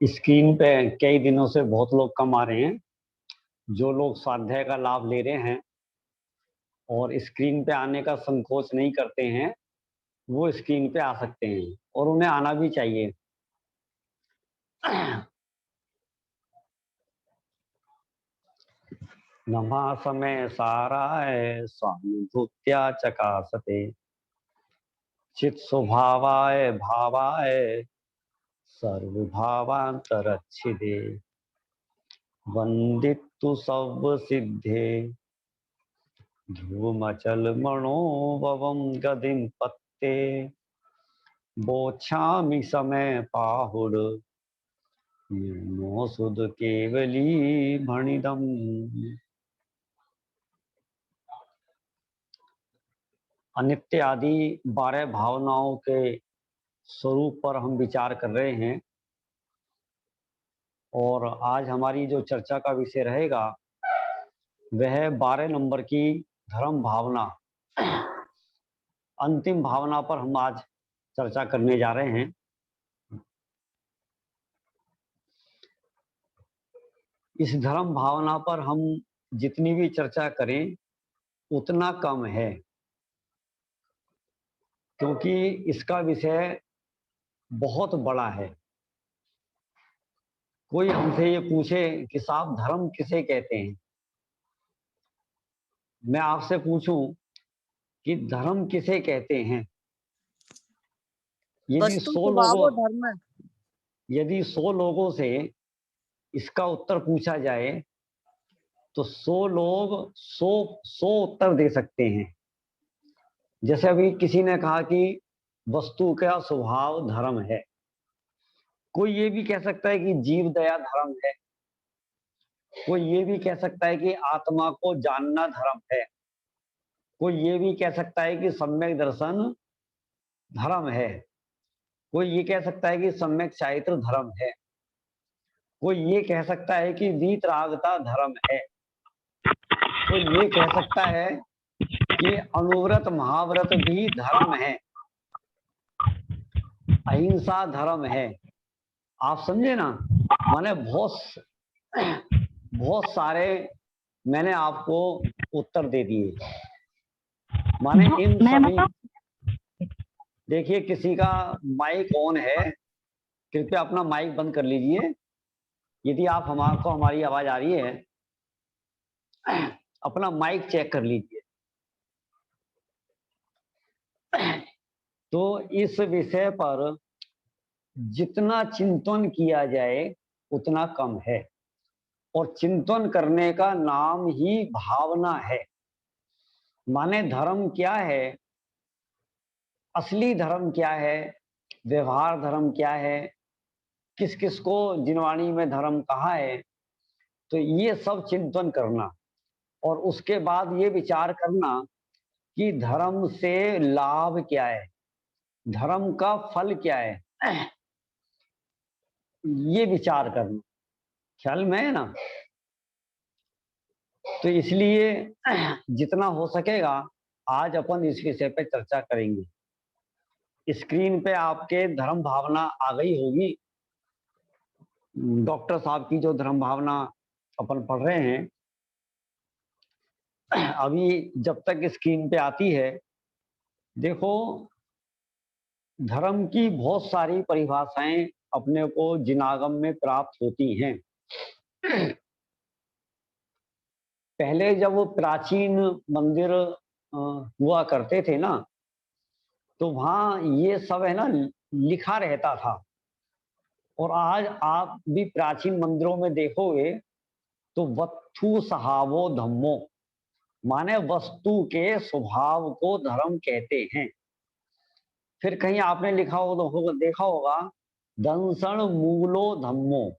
Screen पे कई दिनों से बहुत लोग कम आ रहे हैं। जो लोग स्वाध्याय का लाभ ले रहे हैं और स्क्रीन पे आने का संकोच नहीं करते हैं, वो स्क्रीन पे आ सकते हैं और उन्हें आना भी चाहिए। नमः समय साराय स्वानुभूत्या चकासते चित स्वभावाय भावाय सर्वभावांतरच्छिदे वंदितु सब सिद्धे ध्रुवमचल मनोभवम गदिम पत्ते बोछामि समय पाहुर निर्मो सुध केवली भणिदम। अनित्य आदि 12 भावनाओं के स्वरूप पर हम विचार कर रहे हैं और आज हमारी जो चर्चा का विषय रहेगा वह 12 नंबर की धर्म भावना, अंतिम भावना पर हम आज चर्चा करने जा रहे हैं। इस धर्म भावना पर हम जितनी भी चर्चा करें उतना कम है, क्योंकि इसका विषय बहुत बड़ा है। कोई हमसे ये पूछे कि साहब धर्म किसे कहते हैं, मैं आपसे पूछूं कि धर्म किसे कहते हैं। यदि वस्तु 100 स्वभाव लोगों और धर्म है। यदि 100 लोगों से इसका उत्तर पूछा जाए तो 100 लोग 100 उत्तर दे सकते हैं। जैसे अभी किसी ने कहा कि वस्तु का स्वभाव धर्म है, कोई ये भी कह सकता है कि जीव दया धर्म है, कोई ये भी कह सकता है कि आत्मा को जानना धर्म है, कोई ये भी कह सकता है कि सम्यक दर्शन धर्म है, कोई ये कह सकता है कि सम्यक चारित्र धर्म है, कोई ये कह सकता है कि वीतरागता धर्म है, कोई ये कह सकता है कि अनुव्रत महाव्रत भी धर्म है, अहिंसा धर्म है। आप समझे ना, माने बहुत सारे मैंने आपको उत्तर दे दिए। माने इन सभी, देखिए किसी का माइक ऑन है, कृपया अपना माइक बंद कर लीजिए। यदि आप हमको हमारी आवाज आ रही है, अपना माइक चेक कर लीजिए। तो इस विषय पर जितना चिंतन किया जाए उतना कम है, और चिंतन करने का नाम ही भावना है। माने धर्म क्या है, असली धर्म क्या है, व्यवहार धर्म क्या है, किस किस को जिनवाणी में धर्म कहा है, तो ये सब चिंतन करना और उसके बाद ये विचार करना कि धर्म से लाभ क्या है, धर्म का फल क्या है, ये विचार करना। ख्याल में है ना। तो इसलिए जितना हो सकेगा आज अपन इस विषय पे चर्चा करेंगे। स्क्रीन पे आपके धर्म भावना आ गई होगी, डॉक्टर साहब की जो धर्म भावना अपन पढ़ रहे हैं। अभी जब तक स्क्रीन पे आती है, देखो धर्म की बहुत सारी परिभाषाएं अपने को जिनागम में प्राप्त होती हैं। पहले जब वो प्राचीन मंदिर हुआ करते थे ना, तो वहां ये सब है ना लिखा रहता था। और आज आप भी प्राचीन मंदिरों में देखोगे तो वत्थु सहावो धम्मो, माने वस्तु के स्वभाव को धर्म कहते हैं। फिर कहीं आपने लिखा हो देखा होगा दंसन मूलो धम्मो,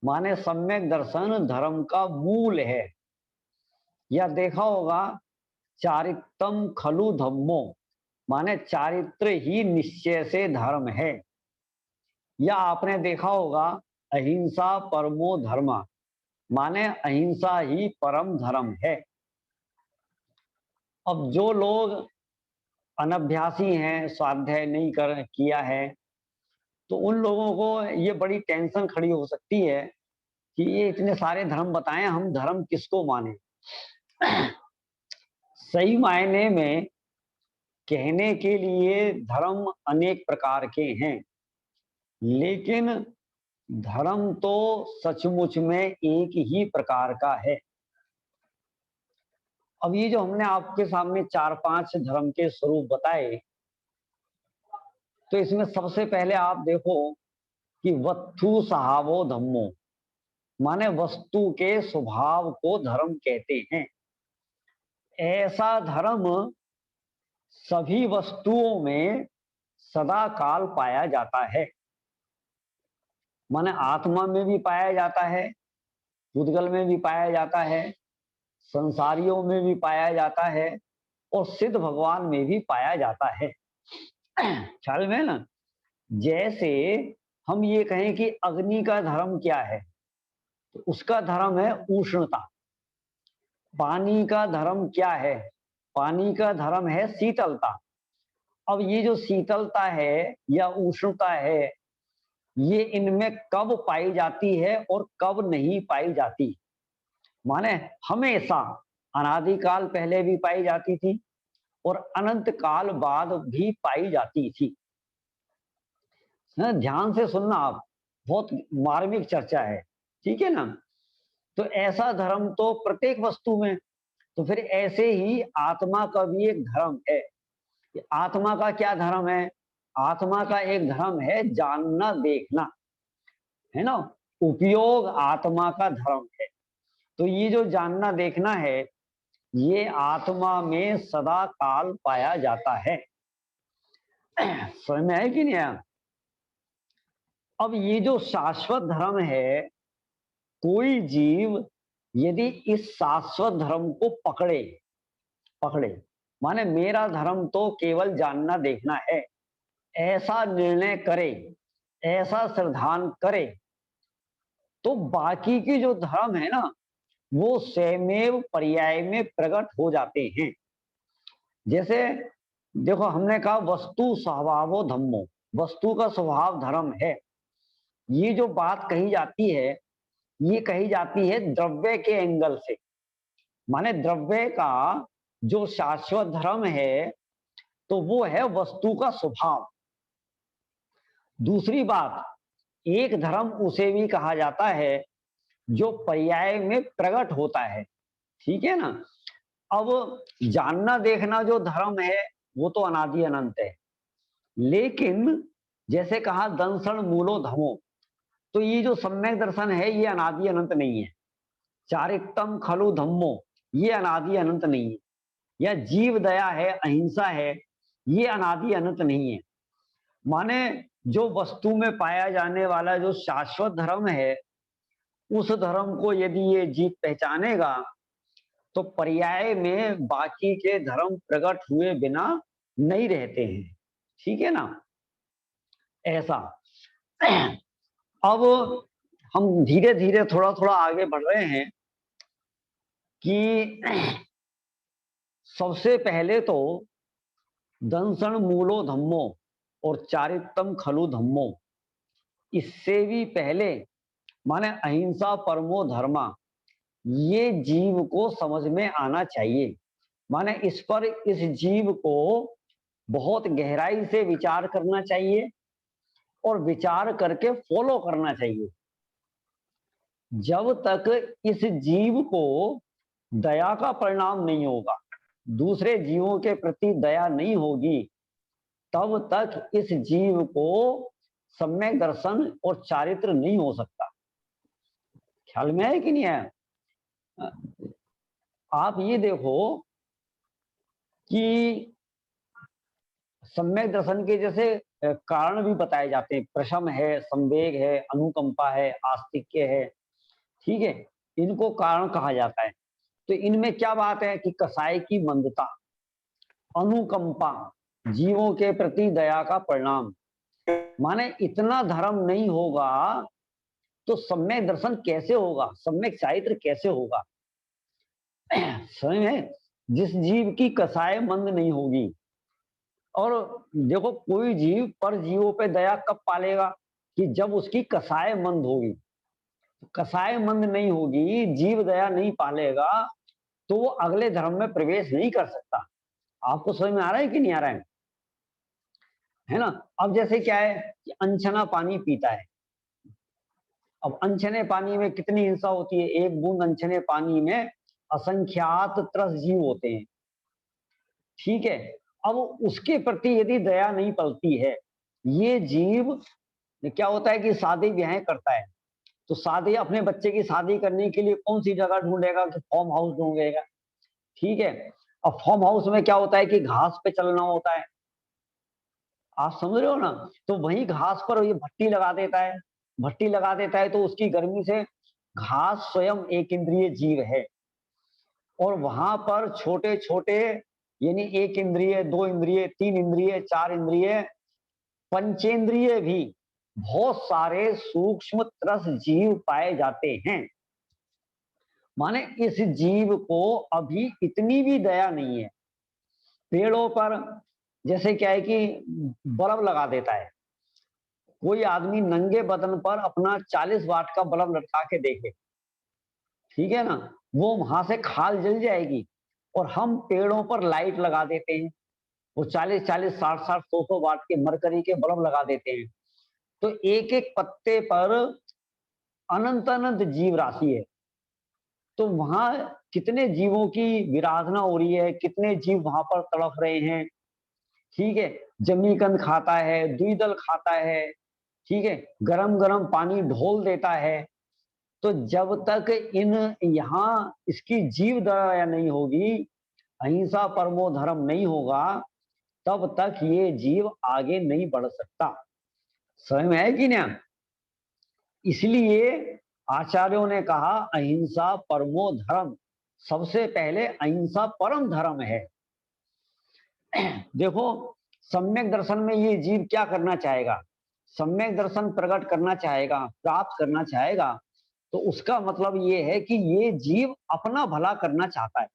माने सम्यक दर्शन धर्म का मूल है। या देखा होगा चारित्रम खलु धम्मो, माने चारित्र ही निश्चय से धर्म है। या आपने देखा होगा अहिंसा परमो धर्म, माने अहिंसा ही परम धर्म है। अब जो लोग अनभ्यासी हैं, स्वाध्याय नहीं किया है, तो उन लोगों को ये बड़ी टेंशन खड़ी हो सकती है कि ये इतने सारे धर्म बताएं, हम धर्म किसको माने। सही मायने में कहने के लिए धर्म अनेक प्रकार के हैं, लेकिन धर्म तो सचमुच में एक ही प्रकार का है। अब ये जो हमने आपके सामने 4-5 धर्म के स्वरूप बताए, तो इसमें सबसे पहले आप देखो कि वत्थु सहावो धम्मो, माने वस्तु के स्वभाव को धर्म कहते हैं। ऐसा धर्म सभी वस्तुओं में सदा काल पाया जाता है, माने आत्मा में भी पाया जाता है, भूतगल में भी पाया जाता है, संसारियों में भी पाया जाता है, और सिद्ध भगवान में भी पाया जाता है। ख्याल में ना, जैसे हम ये कहें कि अग्नि का धर्म क्या है, तो उसका धर्म है उष्णता। पानी का धर्म क्या है, पानी का धर्म है शीतलता। अब ये जो शीतलता है या उष्णता है, ये इनमें कब पाई जाती है और कब नहीं पाई जाती, माने हमेशा अनादिकाल पहले भी पाई जाती थी और अनंत काल बाद भी पाई जाती थी। ध्यान से सुनना आप, बहुत मार्मिक चर्चा है, ठीक है ना। तो ऐसा धर्म तो प्रत्येक वस्तु में, तो फिर ऐसे ही आत्मा का भी एक धर्म है। आत्मा का क्या धर्म है, आत्मा का एक धर्म है जानना देखना, है ना। उपयोग आत्मा का धर्म है। तो ये जो जानना देखना है, ये आत्मा में सदा काल पाया जाता है। समझ में है कि नहीं आया? अब ये जो शाश्वत धर्म है, कोई जीव यदि इस शाश्वत धर्म को पकड़े पकड़े माने मेरा धर्म तो केवल जानना देखना है, ऐसा निर्णय करे, ऐसा श्रद्धान करे, तो बाकी की जो धर्म है ना, वो स्वयमेव पर्याय में प्रकट हो जाते हैं। जैसे देखो, हमने कहा वस्तु स्वभावो धम्मो, वस्तु का स्वभाव धर्म है। ये जो बात कही जाती है, ये कही जाती है द्रव्य के एंगल से, माने द्रव्य का जो शाश्वत धर्म है, तो वो है वस्तु का स्वभाव। दूसरी बात, एक धर्म उसे भी कहा जाता है जो पर्याय में प्रकट होता है, ठीक है ना। अब जानना देखना जो धर्म है, वो तो अनादि अनंत है, लेकिन जैसे कहा दंसण मूलो धमो, तो ये जो सम्यक दर्शन है, ये अनादि अनंत नहीं है। चारिक्तम खलु धम्मो, ये अनादि अनंत नहीं है। या जीव दया है, अहिंसा है, ये अनादि अनंत नहीं है। माने जो वस्तु में पाया जाने वाला जो शाश्वत धर्म है, उस धर्म को यदि ये जीव पहचानेगा, तो पर्याय में बाकी के धर्म प्रकट हुए बिना नहीं रहते हैं, ठीक है ना। ऐसा अब हम धीरे धीरे थोड़ा थोड़ा आगे बढ़ रहे हैं कि सबसे पहले तो दंसण मूलो धम्मो और चारित्तम खलु धम्मो, इससे भी पहले माने अहिंसा परमो धर्मा, ये जीव को समझ में आना चाहिए। माने इस पर इस जीव को बहुत गहराई से विचार करना चाहिए और विचार करके फॉलो करना चाहिए। जब तक इस जीव को दया का परिणाम नहीं होगा, दूसरे जीवों के प्रति दया नहीं होगी, तब तक इस जीव को सम्यक दर्शन और चारित्र नहीं हो सकता। ख्याल में है कि नहीं है? आप ये देखो कि सम्यक दर्शन के जैसे कारण भी बताए जाते हैं, प्रशम है, संवेग है, अनुकंपा है, आस्तिक्य है, ठीक है, इनको कारण कहा जाता है। तो इनमें क्या बात है कि कसाई की मंदता, अनुकंपा, जीवों के प्रति दया का परिणाम, माने इतना धर्म नहीं होगा तो सम्यक दर्शन कैसे होगा, सम्यक चारित्र कैसे होगा। समझ में? जिस जीव की कसाय मंद नहीं होगी, और देखो कोई जीव पर जीवों पे दया कब पालेगा? कि जब उसकी कसाय मंद होगी। कसाय मंद नहीं होगी, जीव दया नहीं पालेगा, तो वो अगले धर्म में प्रवेश नहीं कर सकता। आपको समझ में आ रहा है कि नहीं आ रहा है ना? अब जैसे क्या है कि अनछना पानी पीता है। अब अनछने पानी में कितनी हिंसा होती है? एक बूंद अनछने पानी में असंख्यात त्रस्त जीव होते हैं। ठीक है। अब उसके प्रति यदि दया नहीं पलती है, ये जीव क्या होता है कि शादी ब्याह करता है, तो शादी अपने बच्चे की शादी करने के लिए कौन सी जगह ढूंढेगा? कि फार्म हाउस ढूंढेगा। ठीक है। अब फार्म हाउस में क्या होता है कि घास पे चलना होता है। आप समझ रहे हो ना? तो वही घास पर ये भट्टी लगा देता है। भट्टी लगा देता है तो उसकी गर्मी से घास स्वयं एक इंद्रिय जीव है, और वहां पर छोटे छोटे यानी एक इंद्रिय, दो इंद्रिय, तीन इंद्रिय, चार इंद्रिय, पंचेंद्रिय भी बहुत सारे सूक्ष्म त्रस जीव पाए जाते हैं। माने इस जीव को अभी इतनी भी दया नहीं है। पेड़ों पर जैसे क्या है कि बल्ब लगा देता है, कोई आदमी नंगे बदन पर अपना 40 वाट का बल्ब लटका के देखे, ठीक है ना, वो वहां से खाल जल जाएगी। और हम पेड़ों पर लाइट लगा देते हैं, वो 40-40, 60-60, 100-100 वाट के मरकरी के बल्ब लगा देते हैं। तो एक एक पत्ते पर अनंत अनंत जीव राशि है। तो वहां कितने जीवों की विराधना हो रही है, कितने जीव वहां पर तड़प रहे हैं। ठीक है। जमीकंद खाता है, द्विदल खाता है। ठीक है। गरम गरम पानी ढोल देता है। तो जब तक इन यहाँ इसकी जीव दया नहीं होगी, अहिंसा परमो धर्म नहीं होगा, तब तक ये जीव आगे नहीं बढ़ सकता। समझ में है कि ना? इसलिए आचार्यों ने कहा अहिंसा परमो धर्म, सबसे पहले अहिंसा परम धर्म है। देखो सम्यक दर्शन में ये जीव क्या करना चाहेगा? सम्यक दर्शन प्रकट करना चाहेगा, प्राप्त करना चाहेगा, तो उसका मतलब ये है कि ये जीव अपना भला करना चाहता है।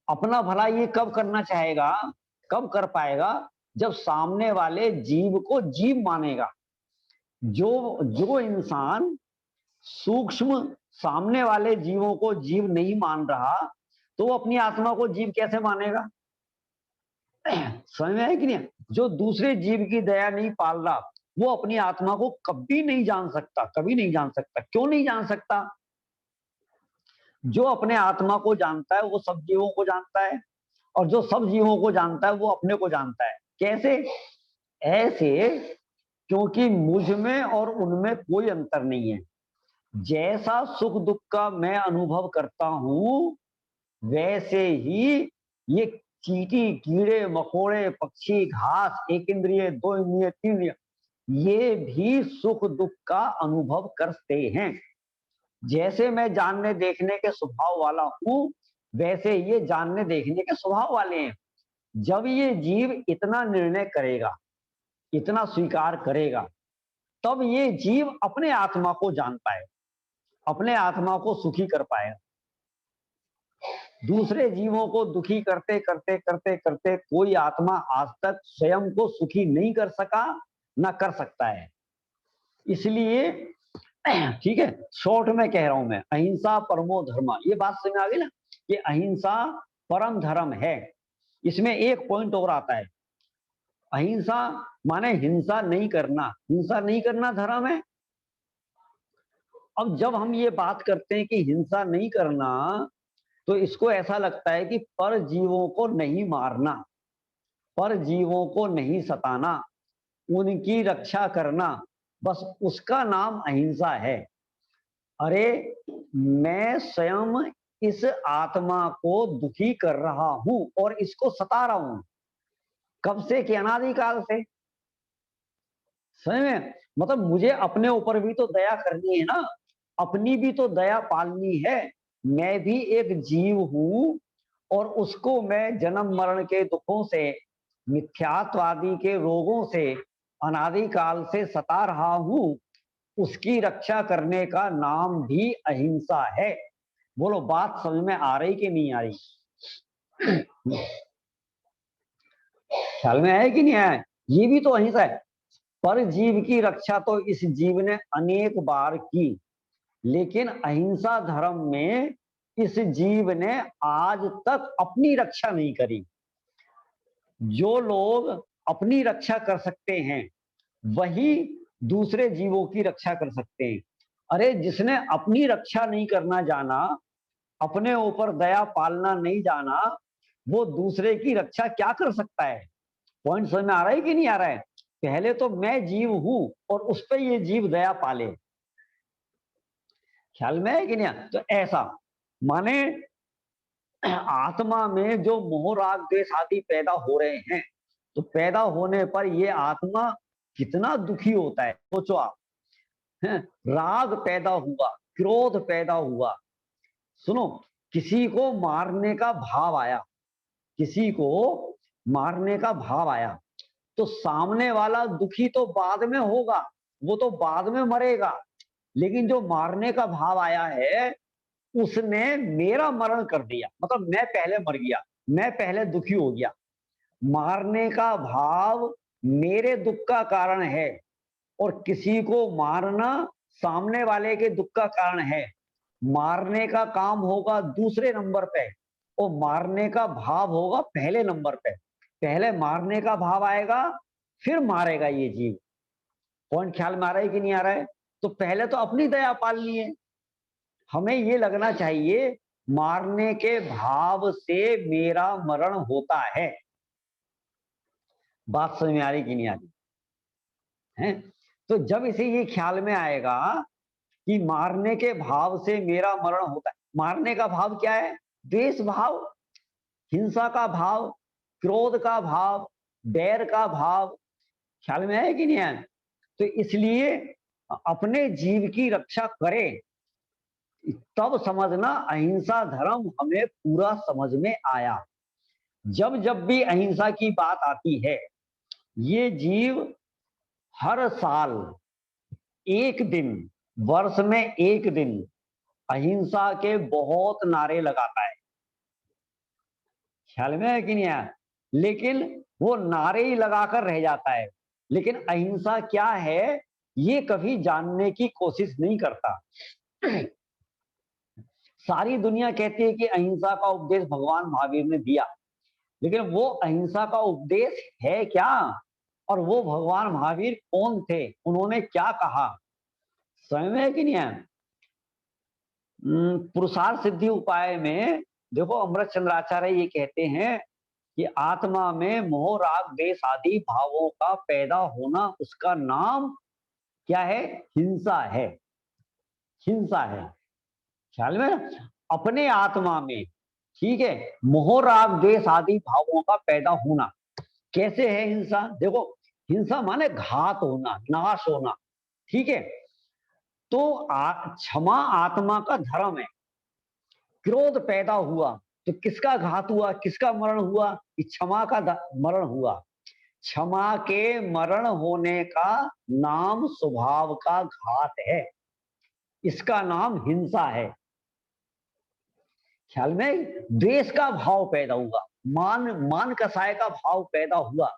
अपना भला ये कब करना चाहेगा, कब कर पाएगा? जब सामने वाले जीव को जीव मानेगा। जो जो इंसान सूक्ष्म सामने वाले जीवों को जीव नहीं मान रहा, तो वो अपनी आत्मा को जीव कैसे मानेगा? समझ में है कि नहीं? जो दूसरे जीव की दया नहीं पाल रहा, वो अपनी आत्मा को कभी नहीं जान सकता, कभी नहीं जान सकता। क्यों नहीं जान सकता? जो अपने आत्मा को जानता है वो सब जीवों को जानता है, और जो सब जीवों को जानता है वो अपने को जानता है। कैसे? ऐसे, क्योंकि मुझ में और उनमें कोई अंतर नहीं है। जैसा सुख दुख का मैं अनुभव करता हूं, वैसे ही ये चींटी, कीड़े मकोड़े, पक्षी, घास, एक इंद्रिय, दो इंद्रिय, तीन इंद्रिय, ये भी सुख दुख का अनुभव करते हैं। जैसे मैं जानने देखने के स्वभाव वाला हूं, वैसे ये जानने देखने के स्वभाव वाले हैं। जब ये जीव इतना निर्णय करेगा, इतना स्वीकार करेगा, तब ये जीव अपने आत्मा को जान पाए, अपने आत्मा को सुखी कर पाए। दूसरे जीवों को दुखी करते करते करते करते कोई आत्मा आज तक स्वयं को सुखी नहीं कर सका, ना कर सकता है। इसलिए ठीक है, शॉर्ट में कह रहा हूं मैं, अहिंसा परमो धर्म, ये बात समझ आ गई ना? ये अहिंसा परम धर्म है। इसमें एक पॉइंट और आता है, अहिंसा माने हिंसा नहीं करना। हिंसा नहीं करना धर्म है। अब जब हम ये बात करते हैं कि हिंसा नहीं करना, तो इसको ऐसा लगता है कि पर जीवों को नहीं मारना, पर जीवों को नहीं सताना, उनकी रक्षा करना, बस उसका नाम अहिंसा है। अरे मैं स्वयं इस आत्मा को दुखी कर रहा हूं और इसको सता रहा हूं, कब से? कि अनादिकाल से। समझ में? मतलब मुझे अपने ऊपर भी तो दया करनी है ना, अपनी भी तो दया पालनी है। मैं भी एक जीव हूं, और उसको मैं जन्म मरण के दुखों से, मिथ्यात्वादी के रोगों से अनादिकाल से सता रहा हूं। उसकी रक्षा करने का नाम भी अहिंसा है। बोलो बात समझ में आ रही कि नहीं आ रही? ख्याल में आया कि नहीं आया? ये भी तो अहिंसा है। पर जीव की रक्षा तो इस जीव ने अनेक बार की, लेकिन अहिंसा धर्म में इस जीव ने आज तक अपनी रक्षा नहीं करी। जो लोग अपनी रक्षा कर सकते हैं वही दूसरे जीवों की रक्षा कर सकते हैं। अरे जिसने अपनी रक्षा नहीं करना जाना, अपने ऊपर दया पालना नहीं जाना, वो दूसरे की रक्षा क्या कर सकता है? पॉइंट समझ में आ रहा है कि नहीं आ रहा है? पहले तो मैं जीव हूं और उस पर ये जीव दया पाले। ख्याल में है कि नहीं? तो ऐसा माने आत्मा में जो मोह राग द्वेष आदि पैदा हो रहे हैं, तो पैदा होने पर ये आत्मा कितना दुखी होता है सोचो आप। हैं? राग पैदा हुआ, क्रोध पैदा हुआ, सुनो, किसी को मारने का भाव आया, किसी को मारने का भाव आया, तो सामने वाला दुखी तो बाद में होगा, वो तो बाद में मरेगा, लेकिन जो मारने का भाव आया है उसने मेरा मरण कर दिया, मतलब मैं पहले मर गया, मैं पहले दुखी हो गया। मारने का भाव मेरे दुख का कारण है और किसी को मारना सामने वाले के दुख का कारण है। मारने का काम होगा दूसरे नंबर पे और मारने का भाव होगा पहले नंबर पे। पहले मारने का भाव आएगा, फिर मारेगा ये जीव। पॉइंट ख्याल में आ रहा है कि नहीं आ रहा है? तो पहले तो अपनी दया पालनी है। हमें ये लगना चाहिए मारने के भाव से मेरा मरण होता है। बात समझ में आ रही कि नहीं आ रही है? तो जब इसे ये ख्याल में आएगा कि मारने के भाव से मेरा मरण होता है, मारने का भाव क्या है? द्वेष भाव, हिंसा का भाव, क्रोध का भाव, बैर का भाव। ख्याल में है कि नहीं है? तो इसलिए अपने जीव की रक्षा करें, तब समझना अहिंसा धर्म हमें पूरा समझ में आया। जब जब भी अहिंसा की बात आती है, ये जीव हर साल एक दिन, वर्ष में एक दिन अहिंसा के बहुत नारे लगाता है। ख्याल में है कि नहीं है? लेकिन वो नारे ही लगाकर रह जाता है, लेकिन अहिंसा क्या है ये कभी जानने की कोशिश नहीं करता। सारी दुनिया कहती है कि अहिंसा का उपदेश भगवान महावीर ने दिया, लेकिन वो अहिंसा का उपदेश है क्या? और वो भगवान महावीर कौन थे, उन्होंने क्या कहा? समझ में है कि नहीं है? पुरुषार्थ सिद्धि उपाय में देखो अमृत चंद्राचार्य ये कहते हैं कि आत्मा में मोह राग द्वेष आदि भावों का पैदा होना, उसका नाम क्या है? हिंसा है। हिंसा है। ख्याल में? अपने आत्मा में, ठीक है, मोह राग द्वेष आदि भावों का पैदा होना कैसे है हिंसा? देखो, हिंसा माने घात होना, नाश होना, ठीक है। तो क्षमा आत्मा का धर्म है। क्रोध पैदा हुआ तो किसका घात हुआ, किसका मरण हुआ? क्षमा का मरण हुआ। क्षमा के मरण होने का नाम स्वभाव का घात है, इसका नाम हिंसा है। ख्याल में? द्वेष का भाव पैदा हुआ, मान कसाय का भाव पैदा हुआ,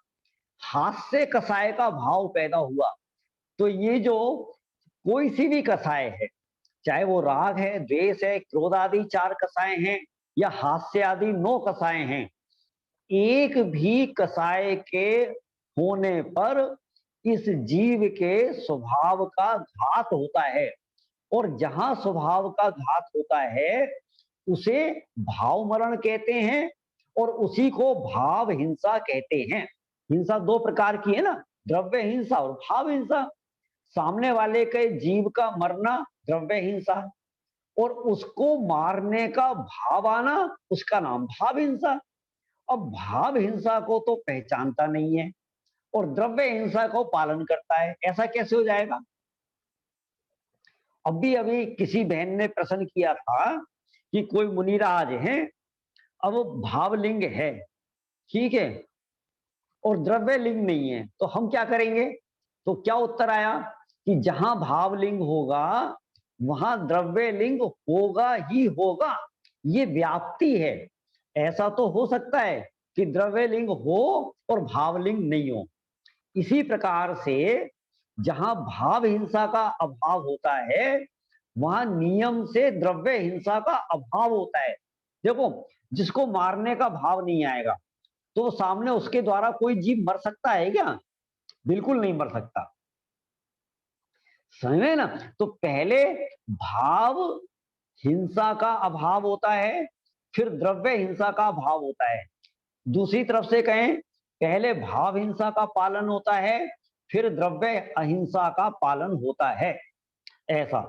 हास्य कसाय का भाव पैदा हुआ। तो ये जो कोई सी भी कसाय है, चाहे वो राग है, द्वेष है, क्रोध आदि 4 कसाय हैं या हास्य आदि 9 कसाय हैं, एक भी कसाय के होने पर इस जीव के स्वभाव का घात होता है। और जहां स्वभाव का घात होता है उसे भाव मरण कहते हैं और उसी को भाव हिंसा कहते हैं। हिंसा 2 प्रकार की है ना, द्रव्य हिंसा और भाव हिंसा। सामने वाले के जीव का मरना द्रव्य हिंसा और उसको मारने का भाव आना, उसका नाम भाव हिंसा। अब भाव हिंसा को तो पहचानता नहीं है और द्रव्य हिंसा को पालन करता है, ऐसा कैसे हो जाएगा? अभी अभी किसी बहन ने प्रश्न किया था कि कोई मुनिराज है, अब भावलिंग है, ठीक है, और द्रव्य लिंग नहीं है, तो हम क्या करेंगे? तो क्या उत्तर आया कि जहां भावलिंग होगा वहां द्रव्य लिंग होगा ही होगा, ये व्याप्ति है। ऐसा तो हो सकता है कि द्रव्यलिंग हो और भावलिंग नहीं हो। इसी प्रकार से जहां भाव हिंसा का अभाव होता है वहां नियम से द्रव्य हिंसा का अभाव होता है। देखो, जिसको मारने का भाव नहीं आएगा तो सामने उसके द्वारा कोई जीव मर सकता है क्या? बिल्कुल नहीं मर सकता। समझ में ना? तो पहले भाव हिंसा का अभाव होता है, फिर द्रव्य हिंसा का अभाव होता है। दूसरी तरफ से कहें, पहले भाव हिंसा का पालन होता है, फिर द्रव्य अहिंसा का पालन होता है, ऐसा।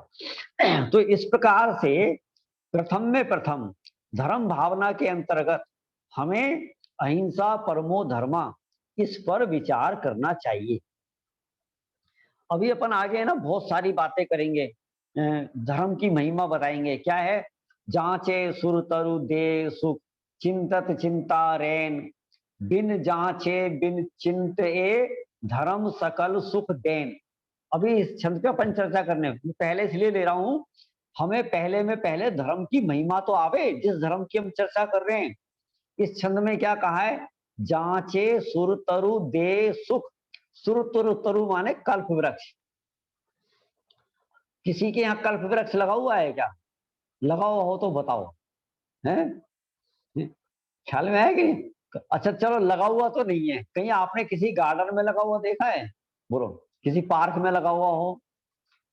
तो इस प्रकार से प्रथम में प्रथम धर्म भावना के अंतर्गत हमें अहिंसा परमो धर्मा इस पर विचार करना चाहिए। अभी अपन आगे है ना बहुत सारी बातें करेंगे, धर्म की महिमा बताएंगे। क्या है? जांचे सुर तरु दे सुख, चिंतत चिंता रैन, बिन जांचे बिन चिंत ए, धर्म सकल सुख देन। अभी इस छंद पे अपन चर्चा करने पहले इसलिए ले रहा हूं, हमें पहले में पहले धर्म की महिमा तो आवे जिस धर्म की हम चर्चा कर रहे हैं। इस छंद में क्या कहा है? जांचे सुर तरु दे सुख। सुर तरु, तरु माने कल्प वृक्ष। किसी के यहाँ कल्प वृक्ष लगा हुआ है क्या? लगा हुआ हो तो बताओ, है? ख्याल में है कि नहीं? अच्छा चलो, लगा हुआ तो नहीं है, कहीं आपने किसी गार्डन में लगा हुआ देखा है? बोलो, किसी पार्क में लगा हुआ हो,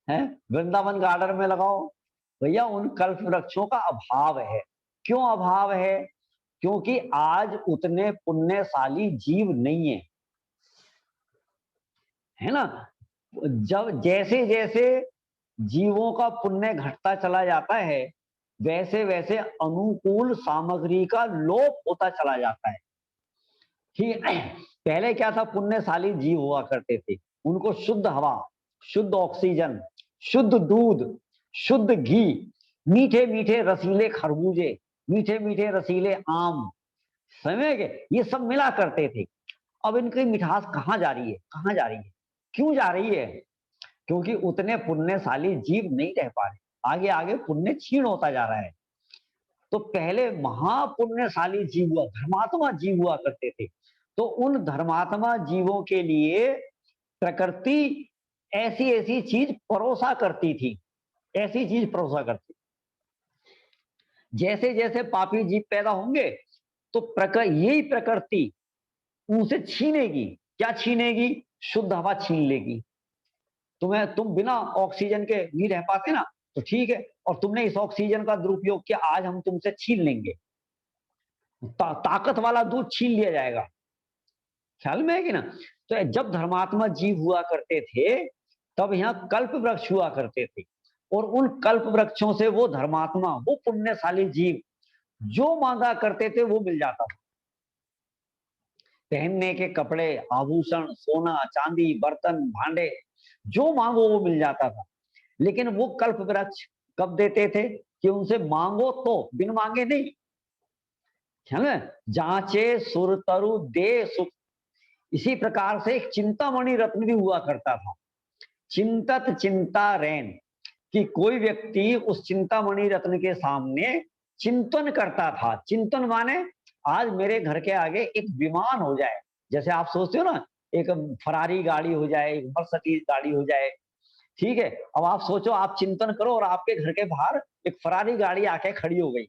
है? वृंदावन गार्डन में लगाओ। भैया उन कल्प वृक्षों का अभाव है। क्यों अभाव है? क्योंकि आज उतने पुण्यशाली जीव नहीं है, है ना? जब जैसे जैसे जीवों का पुण्य घटता चला जाता है वैसे वैसे अनुकूल सामग्री का लोप होता चला जाता है। ठीक है? पहले क्या था? पुण्यशाली जीव हुआ करते थे, उनको शुद्ध हवा, शुद्ध ऑक्सीजन, शुद्ध दूध, शुद्ध घी, मीठे मीठे रसीले खरबूजे, मीठे मीठे रसीले आम, समझ गए? ये सब मिला करते थे। अब इनकी मिठास कहाँ जा रही है? कहाँ जा रही है? क्यों जा रही है? क्योंकि उतने पुण्यशाली जीव नहीं रह पा रहे, आगे आगे पुण्य क्षीण होता जा रहा है। तो पहले महापुण्यशाली जीव हुआ, धर्मात्मा जीव हुआ करते थे। तो उन धर्मात्मा जीवों के लिए प्रकृति ऐसी ऐसी चीज परोसा करती थी, ऐसी चीज परोसा करती। जैसे जैसे पापी जीव पैदा होंगे तो यही प्रकृति उनसे छीनेगी। क्या छीनेगी? शुद्ध हवा छीन लेगी। तुम बिना ऑक्सीजन के नहीं रह पाते ना, तो ठीक है, और तुमने इस ऑक्सीजन का दुरुपयोग किया, आज हम तुमसे छीन लेंगे। ताकत वाला दूध छीन लिया जाएगा। ख्याल में है कि ना? तो जब धर्मात्मा जीव हुआ करते थे तब यहाँ कल्प वृक्ष हुआ करते थे, और उन कल्प वृक्षों से वो धर्मात्मा, वो पुण्यशाली जीव जो मांगा करते थे वो मिल जाता था। पहनने के कपड़े, आभूषण, सोना चांदी, बर्तन भांडे, जो मांगो वो मिल जाता था। लेकिन वो कल्प वृक्ष कब देते थे? कि उनसे मांगो तो, बिन मांगे नहीं। है? जांचे सुर तरु दे सुख। इसी प्रकार से एक चिंतामणि रत्न भी हुआ करता था, चिंतत चिंता रैन। कि कोई व्यक्ति उस चिंतामणि रत्न के सामने चिंतन करता था। चिंतन माने आज मेरे घर के आगे एक विमान हो जाए, जैसे आप सोचते हो ना, एक फरारी गाड़ी हो जाए, एक मर्सिडीज गाड़ी हो जाए। ठीक है, अब आप सोचो, आप चिंतन करो और आपके घर के बाहर एक फरारी गाड़ी आके खड़ी हो गई।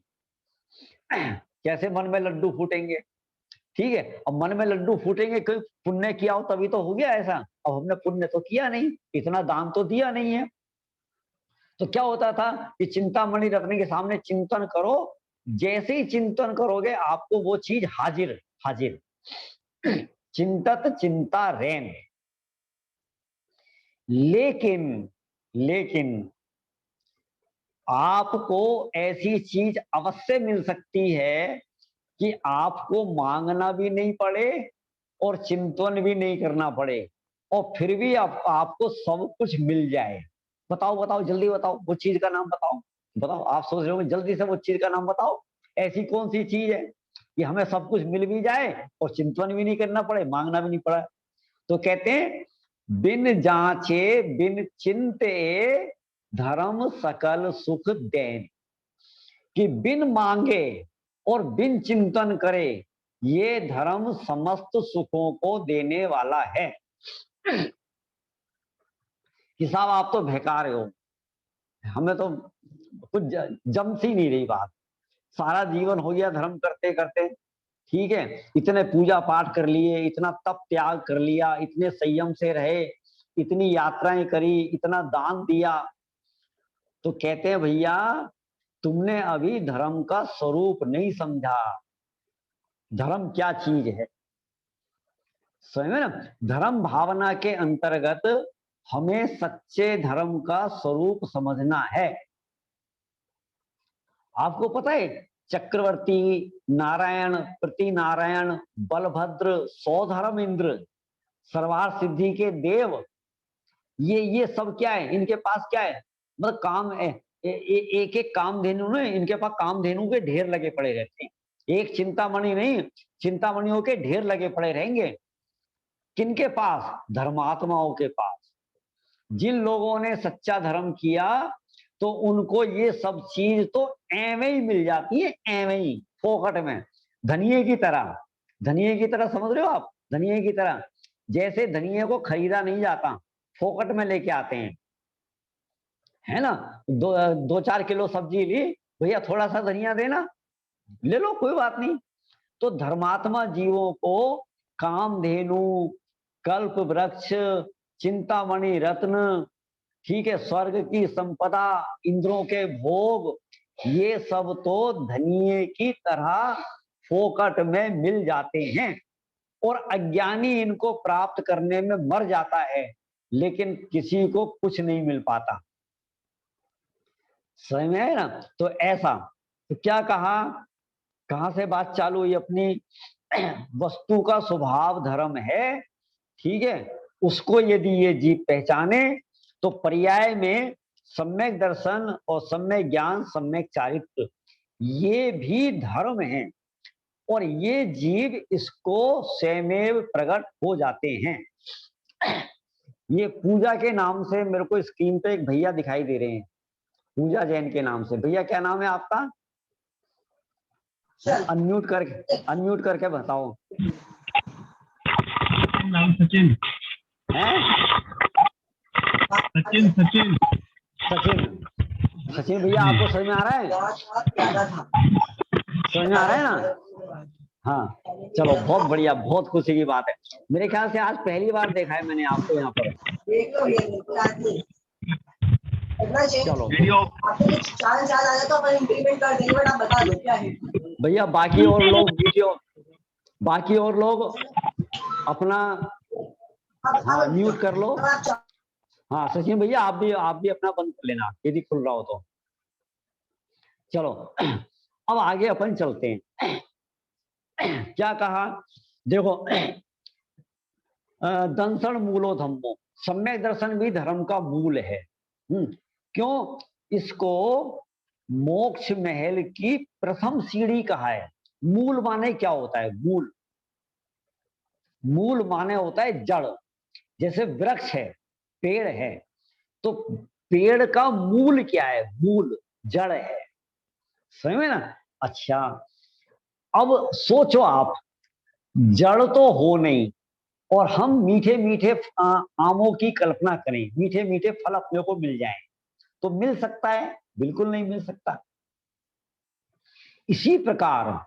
कैसे मन में लड्डू फूटेंगे? ठीक है, अब मन में लड्डू फूटेंगे, कोई पुण्य किया हो तभी तो हो गया ऐसा। अब हमने पुण्य तो किया नहीं, इतना दान तो दिया नहीं है। तो क्या होता था कि चिंतामणि रत्न के सामने चिंतन करो, जैसे ही चिंतन करोगे आपको वो चीज हाजिर हाजिर। चिंतत चिंता रैन। लेकिन लेकिन आपको ऐसी चीज अवश्य मिल सकती है कि आपको मांगना भी नहीं पड़े और चिंतन भी नहीं करना पड़े, और फिर भी आपको सब कुछ मिल जाए। बताओ बताओ, जल्दी बताओ, वो चीज का नाम बताओ। बताओ, आप सोच रहे हो, जल्दी से वो चीज का नाम बताओ। ऐसी कौन सी चीज है कि हमें सब कुछ मिल भी जाए और चिंतन भी नहीं करना पड़े, मांगना भी नहीं पड़ा? तो कहते हैं, बिन जांचे बिन चिंते, धर्म सकल सुख देन। कि बिन मांगे और बिन चिंतन करे ये धर्म समस्त सुखों को देने वाला है। कि साहब आप तो बहका रहे हो, हमें तो कुछ जमती नहीं रही बात। सारा जीवन हो गया धर्म करते करते, ठीक है, इतने पूजा पाठ कर लिए, इतना तप त्याग कर लिया, इतने संयम से रहे, इतनी यात्राएं करी, इतना दान दिया, तो कहते हैं भैया तुमने अभी धर्म का स्वरूप नहीं समझा। धर्म क्या चीज है, समझ में ना। धर्म भावना के अंतर्गत हमें सच्चे धर्म का स्वरूप समझना है। आपको पता है चक्रवर्ती, नारायण, प्रति नारायण, बलभद्र, सौधर्म इंद्र, सर्वार सिद्धि के देव, ये सब क्या है, इनके पास क्या है, मतलब काम है। एक एक कामधेनु ने, इनके पास कामधेनु के ढेर लगे पड़े रहते हैं। एक चिंतामणि नहीं, चिंतामणियों के ढेर लगे पड़े रहेंगे। किनके पास? धर्मात्माओं के पास। जिन लोगों ने सच्चा धर्म किया तो उनको ये सब चीज तो एवं ही मिल जाती है, एवं ही फोकट में, धनिये की तरह। धनिये की तरह समझ रहे हो आप? धनिये की तरह, जैसे धनिये को खरीदा नहीं जाता, फोकट में लेके आते हैं, है ना। 2-4 किलो सब्जी ली, भैया थोड़ा सा धनिया देना, ले लो कोई बात नहीं। तो धर्मात्मा जीवों को कामधेनु, कल्प वृक्ष, चिंतामणि रत्न, ठीक है, स्वर्ग की संपदा, इंद्रों के भोग, ये सब तो धनिये की तरह फोकट में मिल जाते हैं। और अज्ञानी इनको प्राप्त करने में मर जाता है, लेकिन किसी को कुछ नहीं मिल पाता। समझ में है ना। तो ऐसा, तो क्या कहा, कहां से बात चालू हुई अपनी? वस्तु का स्वभाव धर्म है, ठीक है, उसको यदि ये जीव पहचाने तो पर्याय में सम्यक दर्शन और सम्यक ज्ञान, सम्यक चारित्र, ये भी धर्म है। और ये जीव इसको स्वयमेव प्रकट हो जाते हैं। ये पूजा के नाम से मेरे को स्क्रीन पे एक भैया दिखाई दे रहे हैं, पूजा जैन के नाम से। भैया क्या नाम है आपका? अनम्यूट करके बताओ। नाम सचिन है? सचिन सचिन सचिन। सचिन भैया आपको समझ में आ रहा है? समझ में आ रहा है ना? हाँ, चलो बहुत बढ़िया, बहुत खुशी की बात है। मेरे ख्याल से आज पहली बार देखा है मैंने आपको यहाँ पर। चलो भैया, बाकी और लोग वीडियो, बाकी और लोग अपना हाँ म्यूट कर लो। हाँ सचिन भैया आप भी अपना बंद कर लेना यदि खुल रहा हो तो। चलो अब आगे अपन चलते हैं। क्या कहा, देखो, दंसण मूलो धम्मो, सम्यक दर्शन भी धर्म का मूल है। क्यों? इसको मोक्ष महल की प्रथम सीढ़ी कहा है। मूल माने क्या होता है? मूल, मूल माने होता है जड़। जैसे वृक्ष है, पेड़ है, तो पेड़ का मूल क्या है? मूल जड़ है, समझ में ना। अच्छा, अब सोचो आप, जड़ तो हो नहीं, और हम मीठे मीठे आमों की कल्पना करें, मीठे मीठे फल अपने को मिल जाएं, तो मिल सकता है? बिल्कुल नहीं मिल सकता। इसी प्रकार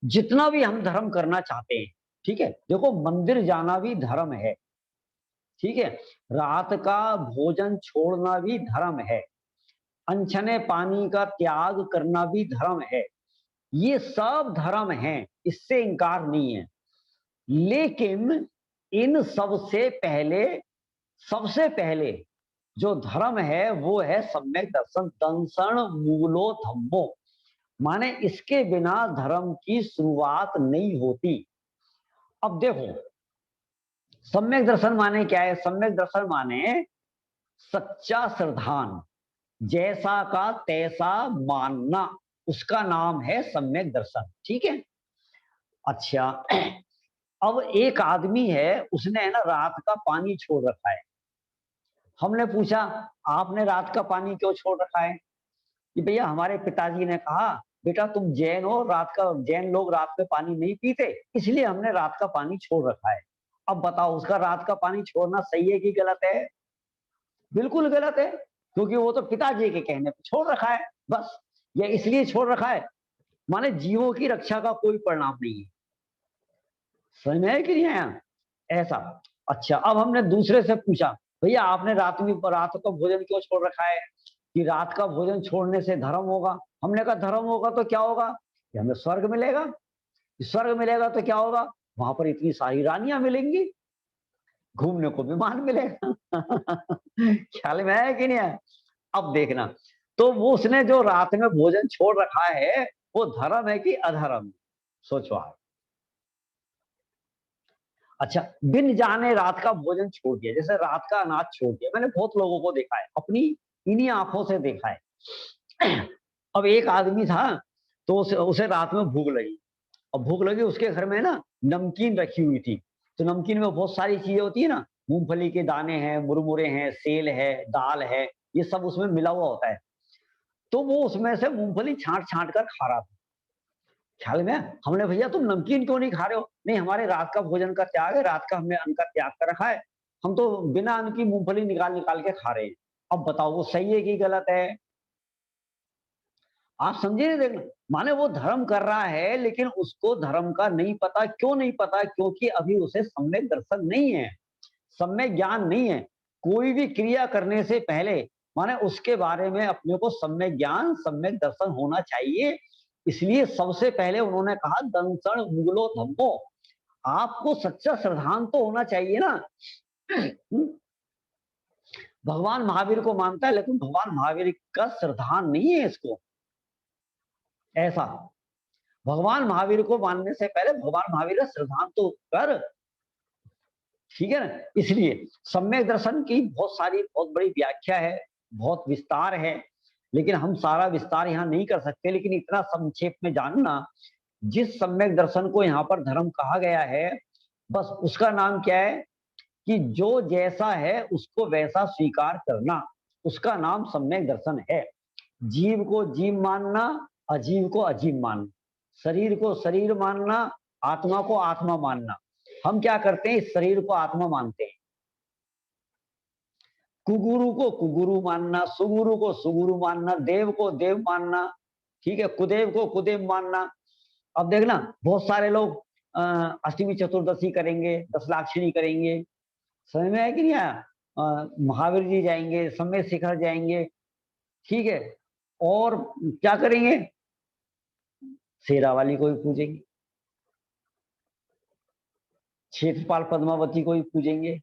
जितना भी हम धर्म करना चाहते हैं, ठीक है, देखो मंदिर जाना भी धर्म है, ठीक है, रात का भोजन छोड़ना भी धर्म है, अनछने पानी का त्याग करना भी धर्म है, ये सब धर्म हैं, इससे इंकार नहीं है। लेकिन इन सबसे पहले जो धर्म है वो है सम्यक दर्शन, दंसण मूलो धम्मो, माने इसके बिना धर्म की शुरुआत नहीं होती। अब देखो, सम्यक दर्शन माने क्या है? सम्यक दर्शन माने सच्चा श्रद्धान, जैसा का तैसा मानना, उसका नाम है सम्यक दर्शन, ठीक है। अच्छा, अब एक आदमी है, उसने है ना रात का पानी छोड़ रखा है। हमने पूछा आपने रात का पानी क्यों छोड़ रखा है? कि भैया हमारे पिताजी ने कहा बेटा तुम जैन हो, रात का जैन लोग रात में पानी नहीं पीते, इसलिए हमने रात का पानी छोड़ रखा है। अब बताओ उसका रात का पानी छोड़ना सही है कि गलत है? बिल्कुल गलत है, क्योंकि वो तो पिताजी के कहने पे छोड़ रखा है बस। ये इसलिए छोड़ रखा है, माने जीवों की रक्षा का कोई परिणाम नहीं है। समझ में है कि नहीं आया? ऐसा। अच्छा, अब हमने दूसरे से पूछा, भैया आपने रात का भोजन क्यों छोड़ रखा है? कि रात का भोजन छोड़ने से धर्म होगा। हमने कहा धर्म होगा तो क्या होगा? कि हमें स्वर्ग मिलेगा। स्वर्ग मिलेगा तो क्या होगा? वहां पर इतनी सारी रानियां मिलेंगी, घूमने को विमान मिलेगा। ख्याल में है कि नहीं है? अब देखना, तो वो उसने जो रात में भोजन छोड़ रखा है, वो धर्म है कि अधर्म? सोचो आप। अच्छा, बिन जाने रात का भोजन छोड़ दिया, जैसे रात का अनाज छोड़ दिया, मैंने बहुत लोगों को देखा है, अपनी इन्हीं आंखों से देखा है। अब एक आदमी था, तो उसे रात में भूख लगी। अब भूख लगी, उसके घर में ना नमकीन रखी हुई थी। तो नमकीन में बहुत सारी चीजें होती है ना, मूंगफली के दाने हैं, मुरमुरे हैं, सेल है, दाल है, ये सब उसमें मिला हुआ होता है। तो वो उसमें से मूंगफली छांट छांट कर खा रहा था। ख्याल में, हमने भैया तुम नमकीन क्यों नहीं खा रहे हो? नहीं, हमारे रात का भोजन का त्याग है, रात का हमने अन्न का त्याग कर रखा है, हम तो बिना अन्न की मूंगफली निकाल निकाल के खा रहे हैं। अब बताओ वो सही है कि गलत है? आप समझे नहीं? देखना, माने वो धर्म कर रहा है, लेकिन उसको धर्म का नहीं पता। क्यों नहीं पता? क्योंकि अभी उसे सम्यक दर्शन नहीं है, सम्यक ज्ञान नहीं है। कोई भी क्रिया करने से पहले माने उसके बारे में अपने को सम्यक ज्ञान, सम्यक दर्शन होना चाहिए। इसलिए सबसे पहले उन्होंने कहा दंसण मुगलो धम्मो। आपको सच्चा श्रद्धांत तो होना चाहिए ना। भगवान महावीर को मानता है, लेकिन भगवान महावीर का श्रद्धांत नहीं है इसको। ऐसा, भगवान महावीर को मानने से पहले भगवान महावीर का श्रद्धांत तो कर। ठीक है ना? इसलिए सम्यक दर्शन की बहुत सारी, बहुत बड़ी व्याख्या है, बहुत विस्तार है, लेकिन हम सारा विस्तार यहाँ नहीं कर सकते। लेकिन इतना संक्षेप में जानना, जिस सम्यक दर्शन को यहाँ पर धर्म कहा गया है, बस उसका नाम क्या है? कि जो जैसा है उसको वैसा स्वीकार करना, उसका नाम सम्यक दर्शन है। जीव को जीव मानना, अजीव को अजीव मानना, शरीर को शरीर मानना, आत्मा को आत्मा मानना। हम क्या करते हैं? इस शरीर को आत्मा मानते हैं। कुगुरु को कुगुरु मानना, सुगुरु को सुगुरु मानना, देव को देव मानना, ठीक है, कुदेव को कुदेव मानना। अब देखना, बहुत सारे लोग अष्टमी चतुर्दशी करेंगे, दशलाक्षणी करेंगे, समझ में है कि नहीं आया? महावीर जी जाएंगे, समय शिखर जाएंगे, ठीक है, और क्या करेंगे? शेरा वाली को भी पूजेंगे, क्षेत्रपाल पद्मावती को भी पूजेंगे।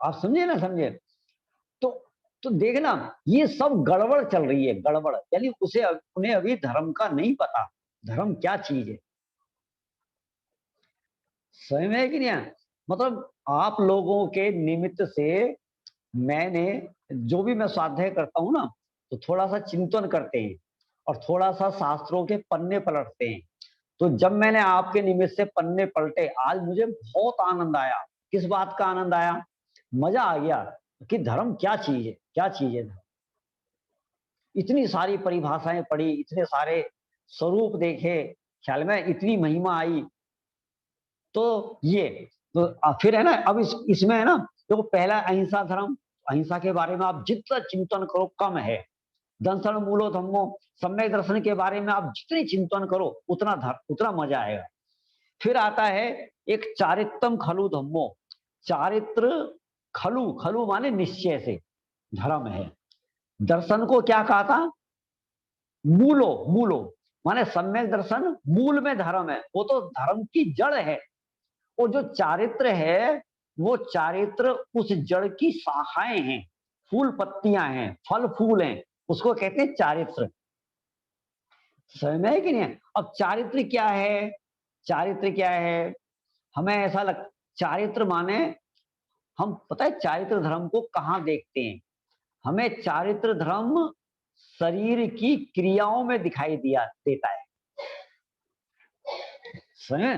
आप समझे ना? समझे? तो तो देखना, ये सब गड़बड़ चल रही है, गड़बड़, यानी उसे उन्हें अभी धर्म का नहीं पता, धर्म क्या चीज है। सही में है कि नहीं? मतलब आप लोगों के निमित्त से मैंने, जो भी मैं स्वाध्याय करता हूं ना, तो थोड़ा सा चिंतन करते हैं और थोड़ा सा शास्त्रों के पन्ने पलटते हैं। तो जब मैंने आपके निमित्त से पन्ने पलटे, आज मुझे बहुत आनंद आया। किस बात का आनंद आया? मजा आ गया कि धर्म क्या चीज है, क्या चीज है धर्म। इतनी सारी परिभाषाएं पढ़ी, इतने सारे स्वरूप देखे, ख्याल में इतनी महिमा आई। तो ये, तो फिर है ना, अब इसमें है ना, देखो, पहला अहिंसा धर्म, अहिंसा के बारे में आप जितना चिंतन करो कम है। दंसन मूलो धम्मो, सम्यक दर्शन के बारे में आप जितनी चिंतन करो उतना मजा आएगा। फिर आता है एक चारित्रम खलु धम्मो। चारित्र, खलु, खलु माने निश्चय से धर्म है। दर्शन को क्या कहा था? मूलो, मूलो माने सम्यक दर्शन मूल में धर्म है, वो तो धर्म की जड़ है। वो जो चारित्र है, वो चारित्र उस जड़ की शाखाएं हैं, फूल पत्तियां हैं, फल फूल हैं, उसको कहते हैं चारित्र। समझ में है कि नहीं? अब चारित्र क्या है? चारित्र क्या है? हमें ऐसा लग, चारित्र माने, हम पता है चारित्र धर्म को कहां देखते हैं? हमें चारित्र धर्म शरीर की क्रियाओं में दिखाई दिया देता है। समझे?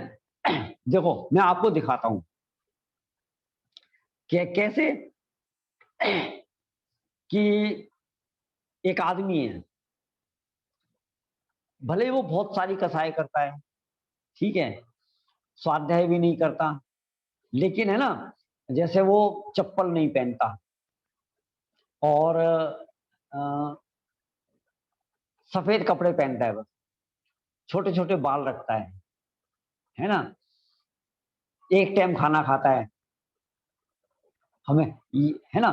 देखो मैं आपको दिखाता हूं कि कैसे, कि एक आदमी है, भले ही वो बहुत सारी कसाई करता है, ठीक है, स्वाध्याय भी नहीं करता, लेकिन है ना, जैसे वो चप्पल नहीं पहनता और सफेद कपड़े पहनता है, बस छोटे छोटे बाल रखता है ना, एक टाइम खाना खाता है, हमें है ना,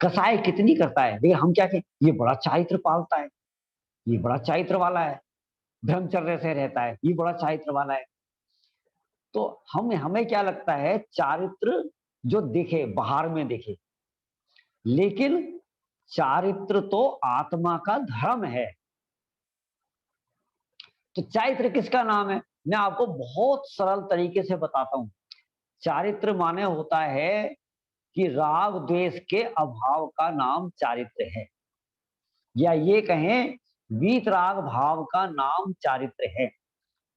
कसाई कितनी करता है, लेकिन हम क्या कहें, ये बड़ा चारित्र पालता है, ये बड़ा चारित्र वाला है, ब्रह्मचर्य से रहता है, ये बड़ा चारित्र वाला है। तो हमें हमें क्या लगता है, चारित्र जो दिखे, बाहर में दिखे, लेकिन चारित्र तो आत्मा का धर्म है। तो चारित्र किसका नाम है, मैं आपको बहुत सरल तरीके से बताता हूं। चारित्र माने होता है कि राग द्वेष के अभाव का नाम चारित्र है, या ये कहें वीतराग भाव का नाम चारित्र है,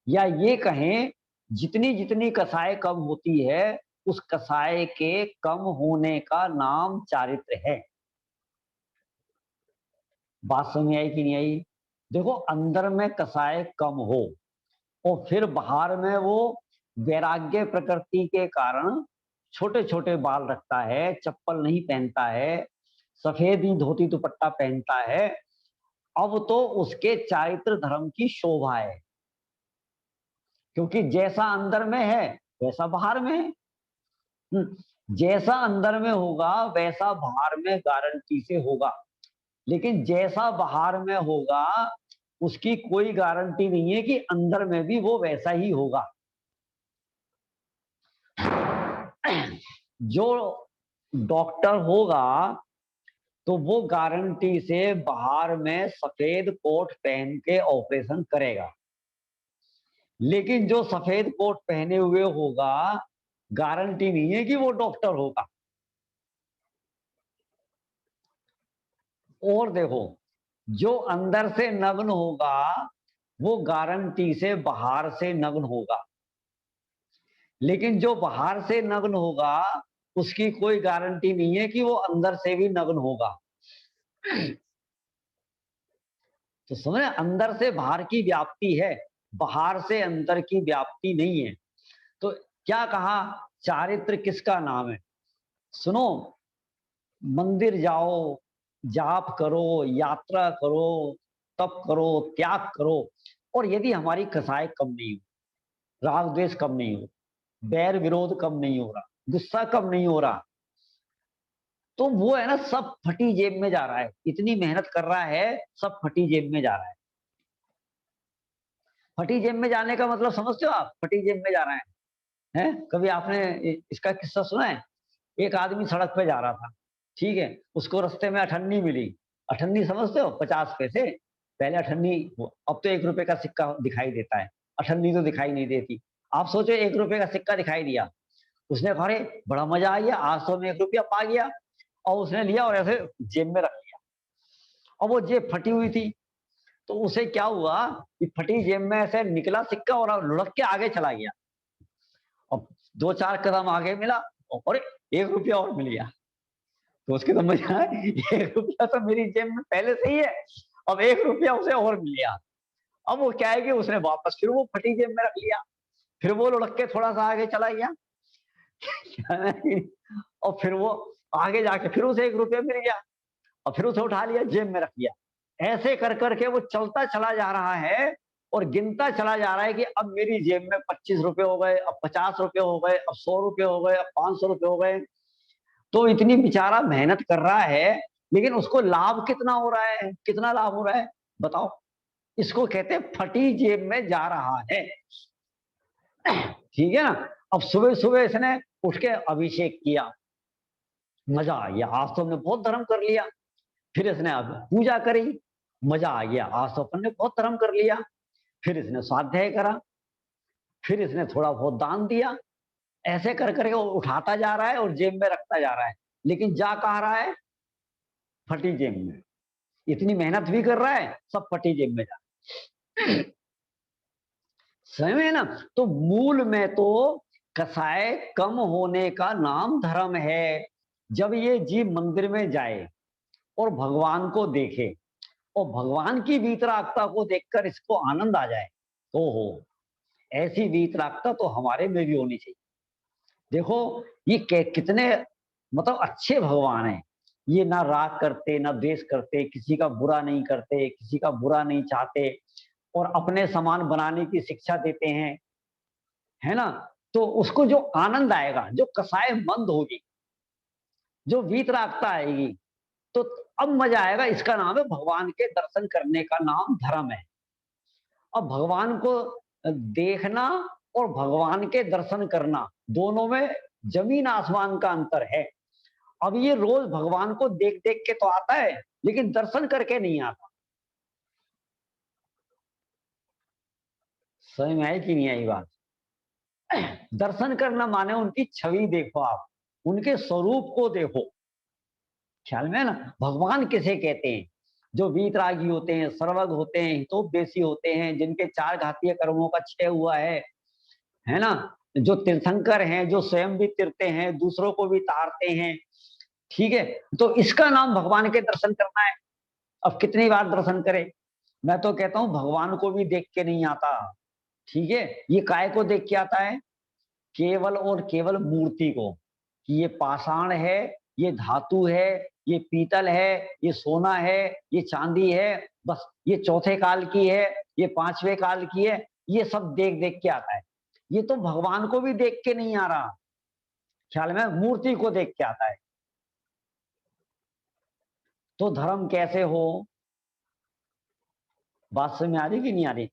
या ये कहें जितनी जितनी कसाय कम होती है, उस कसाय के कम होने का नाम चारित्र है। बात समझ आई कि नहीं आई? देखो, अंदर में कसाय कम हो और फिर बाहर में वो वैराग्य प्रकृति के कारण छोटे छोटे बाल रखता है, चप्पल नहीं पहनता है, सफेद ही धोती दुपट्टा पहनता है, अब तो उसके चारित्र धर्म की शोभा है, क्योंकि जैसा अंदर में है वैसा बाहर में है। जैसा अंदर में होगा वैसा बाहर में गारंटी से होगा, लेकिन जैसा बाहर में होगा उसकी कोई गारंटी नहीं है कि अंदर में भी वो वैसा ही होगा। जो डॉक्टर होगा तो वो गारंटी से बाहर में सफेद कोट पहन के ऑपरेशन करेगा, लेकिन जो सफेद कोट पहने हुए होगा गारंटी नहीं है कि वो डॉक्टर होगा। और देखो, जो अंदर से नग्न होगा वो गारंटी से बाहर से नग्न होगा, लेकिन जो बाहर से नग्न होगा उसकी कोई गारंटी नहीं है कि वो अंदर से भी नग्न होगा। तो समझ, अंदर से बाहर की व्याप्ति है, बाहर से अंदर की व्याप्ति नहीं है। तो क्या कहा, चारित्र किसका नाम है? सुनो, मंदिर जाओ, जाप करो, यात्रा करो, तप करो, त्याग करो, और यदि हमारी कसाय कम नहीं हो, राग द्वेष कम नहीं हो, बैर विरोध कम नहीं हो रहा, गुस्सा कम नहीं हो रहा, तो वो है ना, सब फटी जेब में जा रहा है, इतनी मेहनत कर रहा है, सब फटी जेब में जा रहा है। फटी जेब में जाने का मतलब समझते हो आप, फटी जेब में जा रहा है? कभी आपने इसका किस्सा सुना है? एक आदमी सड़क पे जा रहा था, ठीक है, उसको रास्ते में अठन्नी मिली। अठन्नी समझते हो, 50 पैसे। पहले अठन्नी, अब तो 1 रुपए का सिक्का दिखाई देता है, अठन्नी तो दिखाई नहीं देती। आप सोचो, 1 रुपए का सिक्का दिखाई दिया, उसने कहा अरे बड़ा मजा आ गया, आज तो मैं 1 रुपया पा गया, और उसने लिया और ऐसे जेब में रख लिया। और वो जेब फटी हुई थी, तो उसे क्या हुआ कि फटी जेब में ऐसे निकला सिक्का और लुढ़क के आगे चला गया। अब 2-4 कदम आगे मिला, और 1 रुपया और मिल गया। तो उसके समझ में आया, 1 रुपया तो मेरी जेब में पहले से ही है, अब 1 रुपया उसे और मिल गया। अब वो क्या है कि उसने वापस फिर वो फटी जेब में रख लिया, फिर वो लुढ़क के थोड़ा सा आगे चला गया। और फिर वो आगे जाके फिर उसे 1 रुपया मिल गया, और फिर उसे उठा लिया, जेब में रख लिया। ऐसे कर करके वो चलता चला जा रहा है और गिनता चला जा रहा है कि अब मेरी जेब में 25 रुपए हो गए, अब 50 रुपए हो गए, अब 100 रुपए हो गए, अब 500 रुपए हो गए। तो इतनी बेचारा मेहनत कर रहा है, लेकिन उसको लाभ कितना हो रहा है, कितना लाभ हो रहा है बताओ? इसको कहते हैं फटी जेब में जा रहा है। ठीक है ना? अब सुबह सुबह इसने उठ के अभिषेक किया, मजा आ गया, आज तो हमने बहुत धर्म कर लिया। फिर इसने अब पूजा करी, मजा आ गया, आज तो अपन ने बहुत धर्म कर लिया। फिर इसने स्वाध्याय करा, फिर इसने थोड़ा बहुत दान दिया। ऐसे कर करके वो उठाता जा रहा है और जेब में रखता जा रहा है, लेकिन जा कहाँ रहा है? फटी जेब में। इतनी मेहनत भी कर रहा है, सब फटी जेब में जा सही है ना? तो मूल में तो कसाय कम होने का नाम धर्म है। जब ये जीव मंदिर में जाए और भगवान को देखे और भगवान की वीतरागता को देखकर इसको आनंद आ जाए, तो हो ऐसी वीतरागता तो हमारे में भी होनी चाहिए। देखो ये कितने मतलब अच्छे भगवान हैं, ये ना राग करते ना द्वेष करते, किसी का बुरा नहीं करते, किसी का बुरा नहीं चाहते, और अपने समान बनाने की शिक्षा देते हैं, है ना। तो उसको जो आनंद आएगा, जो कसाय मंद होगी, जो वीतरागता आएगी, तो अब मजा आएगा। इसका नाम है भगवान के दर्शन करने का नाम धर्म है। अब भगवान को देखना और भगवान के दर्शन करना, दोनों में जमीन आसमान का अंतर है। अब ये रोज भगवान को देख देख के तो आता है, लेकिन दर्शन करके नहीं आता। समझ में आई कि नहीं आई बात? दर्शन करना माने उनकी छवि देखो, आप उनके स्वरूप को देखो। ख्याल में है ना? भगवान किसे कहते हैं? जो वीतरागी होते हैं, सर्वज्ञ होते हैं, हितोपदेशी होते हैं, जिनके 4 घातीय कर्मों का क्षय हुआ है ना? जो तीर्थंकर हैं, जो स्वयं भी तीरते हैं, दूसरों को भी तारते हैं, ठीक है। तो इसका नाम भगवान के दर्शन करना है। अब कितनी बार दर्शन करें? मैं तो कहता हूं भगवान को भी देख के नहीं आता, ठीक है। ये काय को देख के आता है? केवल और केवल मूर्ति को, कि ये पाषाण है, ये धातु है, ये पीतल है, ये सोना है, ये चांदी है, बस ये चौथे काल की है, ये 5वें काल की है, ये सब देख देख के आता है। ये तो भगवान को भी देख के नहीं आ रहा, ख्याल में? मूर्ति को देख के आता है। तो धर्म कैसे हो? बात समझ में आ रही कि नहीं आ रही?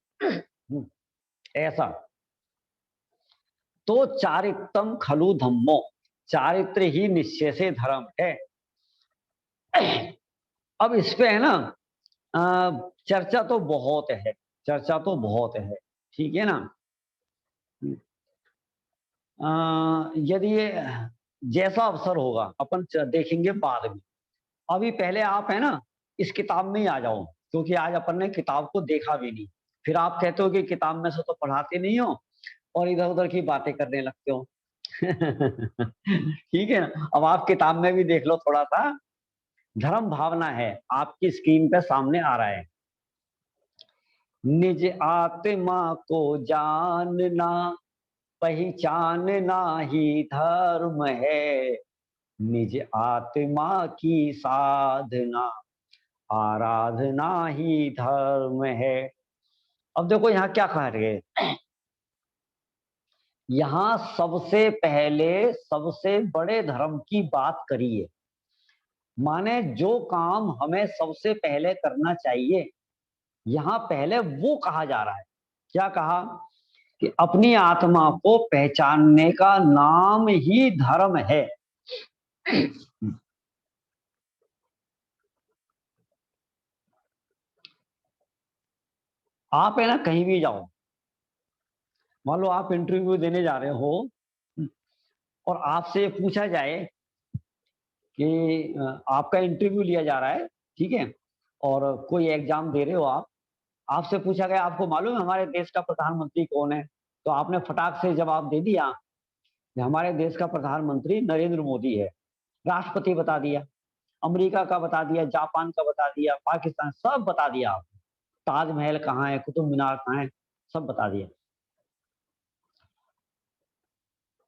ऐसा तो चारित्रम खलु धम्मो, चारित्र ही निश्चय से धर्म है। अब इस पे है ना चर्चा तो बहुत है, चर्चा तो बहुत है, ठीक है ना। यदि ये जैसा अवसर होगा अपन देखेंगे बाद में। अभी पहले आप है ना इस किताब में ही आ जाओ, क्योंकि आज अपन ने किताब को देखा भी नहीं। फिर आप कहते हो कि किताब में से तो पढ़ाते नहीं हो और इधर उधर की बातें करने लगते हो। ठीक है ना? अब आप किताब में भी देख लो थोड़ा सा। धर्म भावना है, आपकी स्क्रीन पे सामने आ रहा है। निज आत्मा को जानना, पहचानना ही धर्म है। निज आत्मा की साधना, आराधना ही धर्म है। अब देखो यहाँ क्या कह रहे हैं? यहाँ सबसे पहले सबसे बड़े धर्म की बात करी है। माने जो काम हमें सबसे पहले करना चाहिए, यहां पहले वो कहा जा रहा है। क्या कहा? कि अपनी आत्मा को पहचानने का नाम ही धर्म है। आप है ना कहीं भी जाओ, मान लो आप इंटरव्यू देने जा रहे हो और आपसे पूछा जाए कि आपका इंटरव्यू लिया जा रहा है, ठीक है, और कोई एग्जाम दे रहे हो आप, आपसे पूछा गया आपको मालूम है हमारे देश का प्रधानमंत्री कौन है? तो आपने फटाक से जवाब दे दिया कि हमारे देश का प्रधानमंत्री नरेंद्र मोदी है। राष्ट्रपति बता दिया, अमेरिका का बता दिया, जापान का बता दिया, पाकिस्तान, सब बता दिया आप। ताजमहल कहाँ है, कुतुब मीनार कहाँ है, सब बता दिया।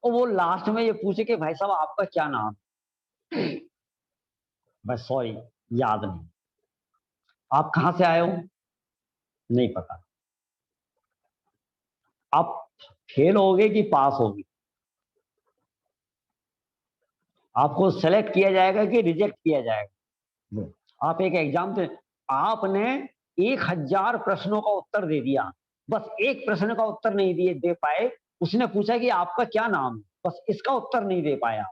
और वो लास्ट में ये पूछे कि भाई साहब आपका क्या नाम? बस सॉरी, याद नहीं। आप कहां से आए हो? नहीं पता। आप फेल होगे कि पास होगे? आपको सेलेक्ट किया जाएगा कि रिजेक्ट किया जाएगा? आप एक एग्जाम दे, आपने 1000 प्रश्नों का उत्तर दे दिया, बस एक प्रश्न का उत्तर नहीं दे पाए। उसने पूछा कि आपका क्या नाम है, बस इसका उत्तर नहीं दे पाया।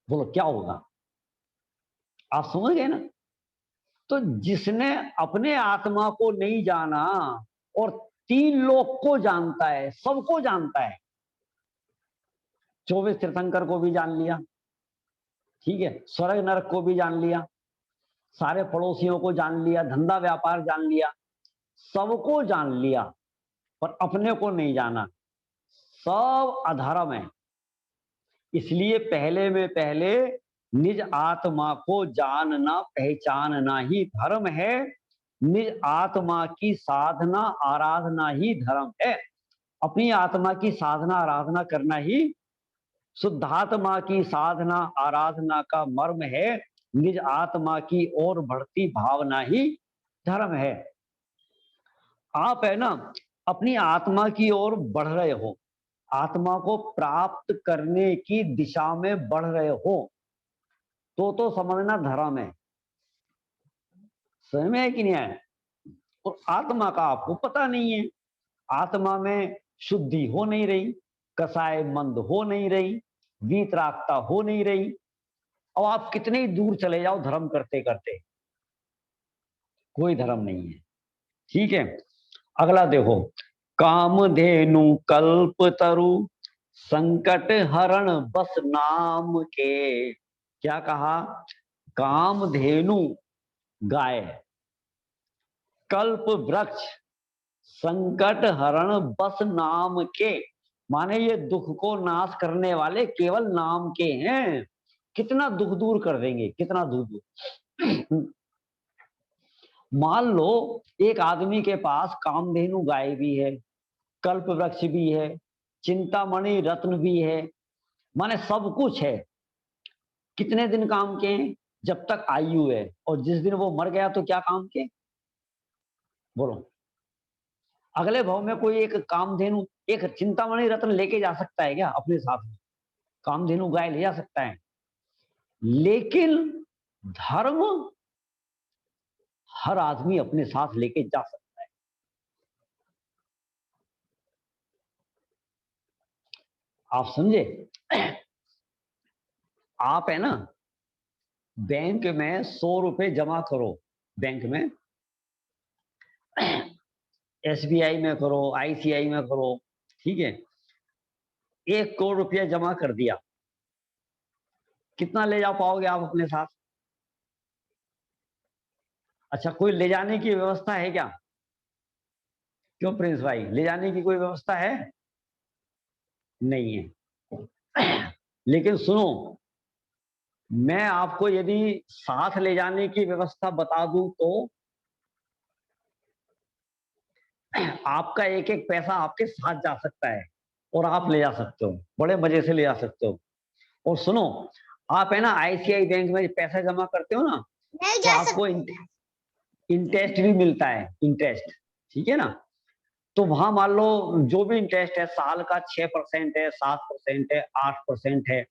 बोलो क्या होगा? आप समझ गए ना? तो जिसने अपने आत्मा को नहीं जाना और 3 लोक को जानता है, सबको जानता है, 24 तीर्थंकर को भी जान लिया, ठीक है, स्वर्ग नरक को भी जान लिया, सारे पड़ोसियों को जान लिया, धंधा व्यापार जान लिया, सबको जान लिया, पर अपने को नहीं जाना, सब अधर्म है। इसलिए पहले में पहले निज आत्मा को जानना पहचानना ही धर्म है। निज आत्मा की साधना आराधना ही धर्म है। अपनी आत्मा की साधना आराधना करना ही शुद्धात्मा की साधना आराधना का मर्म है। निज आत्मा की ओर बढ़ती भावना ही धर्म है। आप है ना अपनी आत्मा की ओर बढ़ रहे हो, आत्मा को प्राप्त करने की दिशा में बढ़ रहे हो, तो समझना धर्म है। समझ में है कि नहीं है? और आत्मा का आपको पता नहीं है, आत्मा में शुद्धि हो नहीं रही, कसाय मंद हो नहीं रही, वीतरागता हो नहीं रही। अब आप कितने ही दूर चले जाओ धर्म करते करते, कोई धर्म नहीं है। ठीक है, अगला देखो, कामधेनु कल्प तरु संकट हरण बस नाम के। क्या कहा? कामधेनु गाय, कल्प वृक्ष, संकट हरण बस नाम के, माने ये दुख को नाश करने वाले केवल नाम के हैं। कितना दुख दूर कर देंगे, कितना दुख दूर। मान लो एक आदमी के पास कामधेनु गाय भी है, कल्प वृक्ष भी है, चिंतामणि रत्न भी है, माने सब कुछ है। कितने दिन काम के हैं? जब तक आयु है, और जिस दिन वो मर गया तो क्या काम के? बोलो। अगले भाव में कोई एक कामधेनु, एक चिंतामणि रत्न लेके जा सकता है क्या अपने साथ में? कामधेनु गाय ले जा सकता है, लेकिन धर्म हर आदमी अपने साथ लेके जा सकता है। आप समझे? आप है ना बैंक में 100 रुपए जमा करो, बैंक में एसबीआई में करो, आईसीआई में करो, ठीक है, 1 करोड़ रुपया जमा कर दिया, कितना ले जा पाओगे आप अपने साथ? अच्छा, कोई ले जाने की व्यवस्था है क्या? क्यों प्रिंस भाई, ले जाने की कोई व्यवस्था है? नहीं है। लेकिन सुनो, मैं आपको यदि साथ ले जाने की व्यवस्था बता दूं तो आपका एक एक पैसा आपके साथ जा सकता है, और आप ले जा सकते हो, बड़े मजे से ले जा सकते हो। और सुनो, आप है ना आईसीआई बैंक में पैसा जमा करते हो ना, तो आपको इंटरेस्ट भी मिलता है, इंटरेस्ट, ठीक है ना? तो वहां मान लो जो भी इंटरेस्ट है, साल का 6% है, 7% है, 8% है,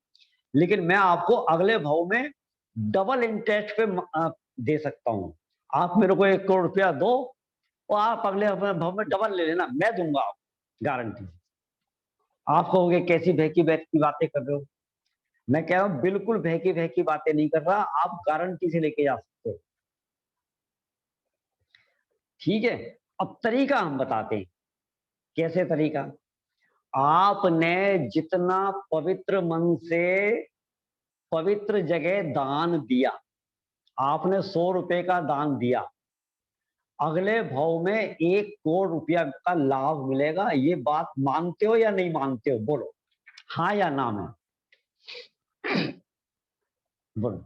लेकिन मैं आपको अगले भाव में डबल इंटरेस्ट पे दे सकता हूं। आप मेरे को 1 करोड़ रुपया दो, और आप अगले भाव में डबल ले लेना, मैं दूंगा आपको गारंटी। आप कहोगे कैसी भैकी की बातें कर रहे हो? मैं कह रहा हूं बिल्कुल भैकी बातें नहीं कर रहा, आप गारंटी से लेके जा सकते हो। ठीक है, अब तरीका हम बताते हैं। कैसे तरीका? आपने जितना पवित्र मन से पवित्र जगह दान दिया, आपने 100 रुपए का दान दिया, अगले भाव में 1 करोड़ रुपया का लाभ मिलेगा। ये बात मानते हो या नहीं मानते हो? बोलो हाँ या ना में। बोलो।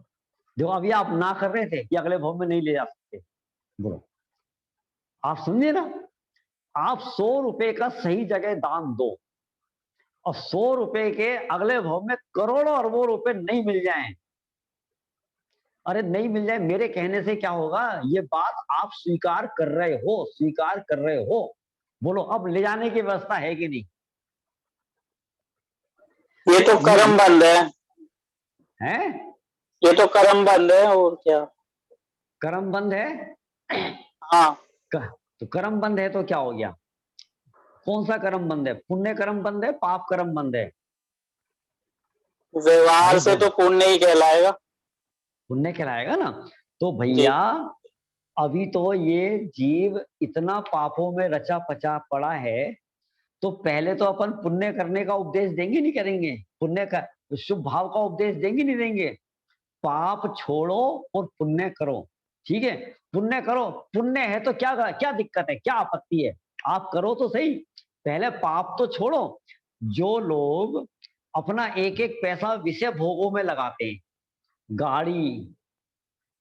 देखो अभी आप ना कर रहे थे कि अगले भाव में नहीं ले जा सकते। बोलो, आप समझे ना? आप 100 रुपए का सही जगह दान दो, और 100 रुपए के अगले भाव में करोड़ों अरबों रुपए नहीं मिल जाएं। अरे नहीं मिल जाए मेरे कहने से क्या होगा? ये बात आप स्वीकार कर रहे हो, स्वीकार कर रहे हो। बोलो, अब ले जाने की व्यवस्था है कि नहीं? ये तो कर्म बंद है। हैं? ये तो कर्म बंद है, और क्या? कर्म बंद है? हाँ। तो कर्म बंद है तो क्या हो गया? कौन सा कर्म बंद है? पुण्य कर्म बंद है, पाप कर्म बंद है? व्यवहार से तो पुण्य ही कहलाएगा। पुण्य कहलाएगा ना। तो भैया अभी तो ये जीव इतना पापों में रचा पचा पड़ा है, तो पहले तो अपन पुण्य करने का उपदेश देंगे नहीं करेंगे? पुण्य का शुभ भाव का उपदेश देंगे नहीं देंगे? पाप छोड़ो और पुण्य करो। ठीक है, पुण्य करो। पुण्य है तो क्या क्या दिक्कत है, क्या आपत्ति है? आप करो तो सही, पहले पाप तो छोड़ो। जो लोग अपना एक एक पैसा विषय भोगों में लगाते हैं, गाड़ी,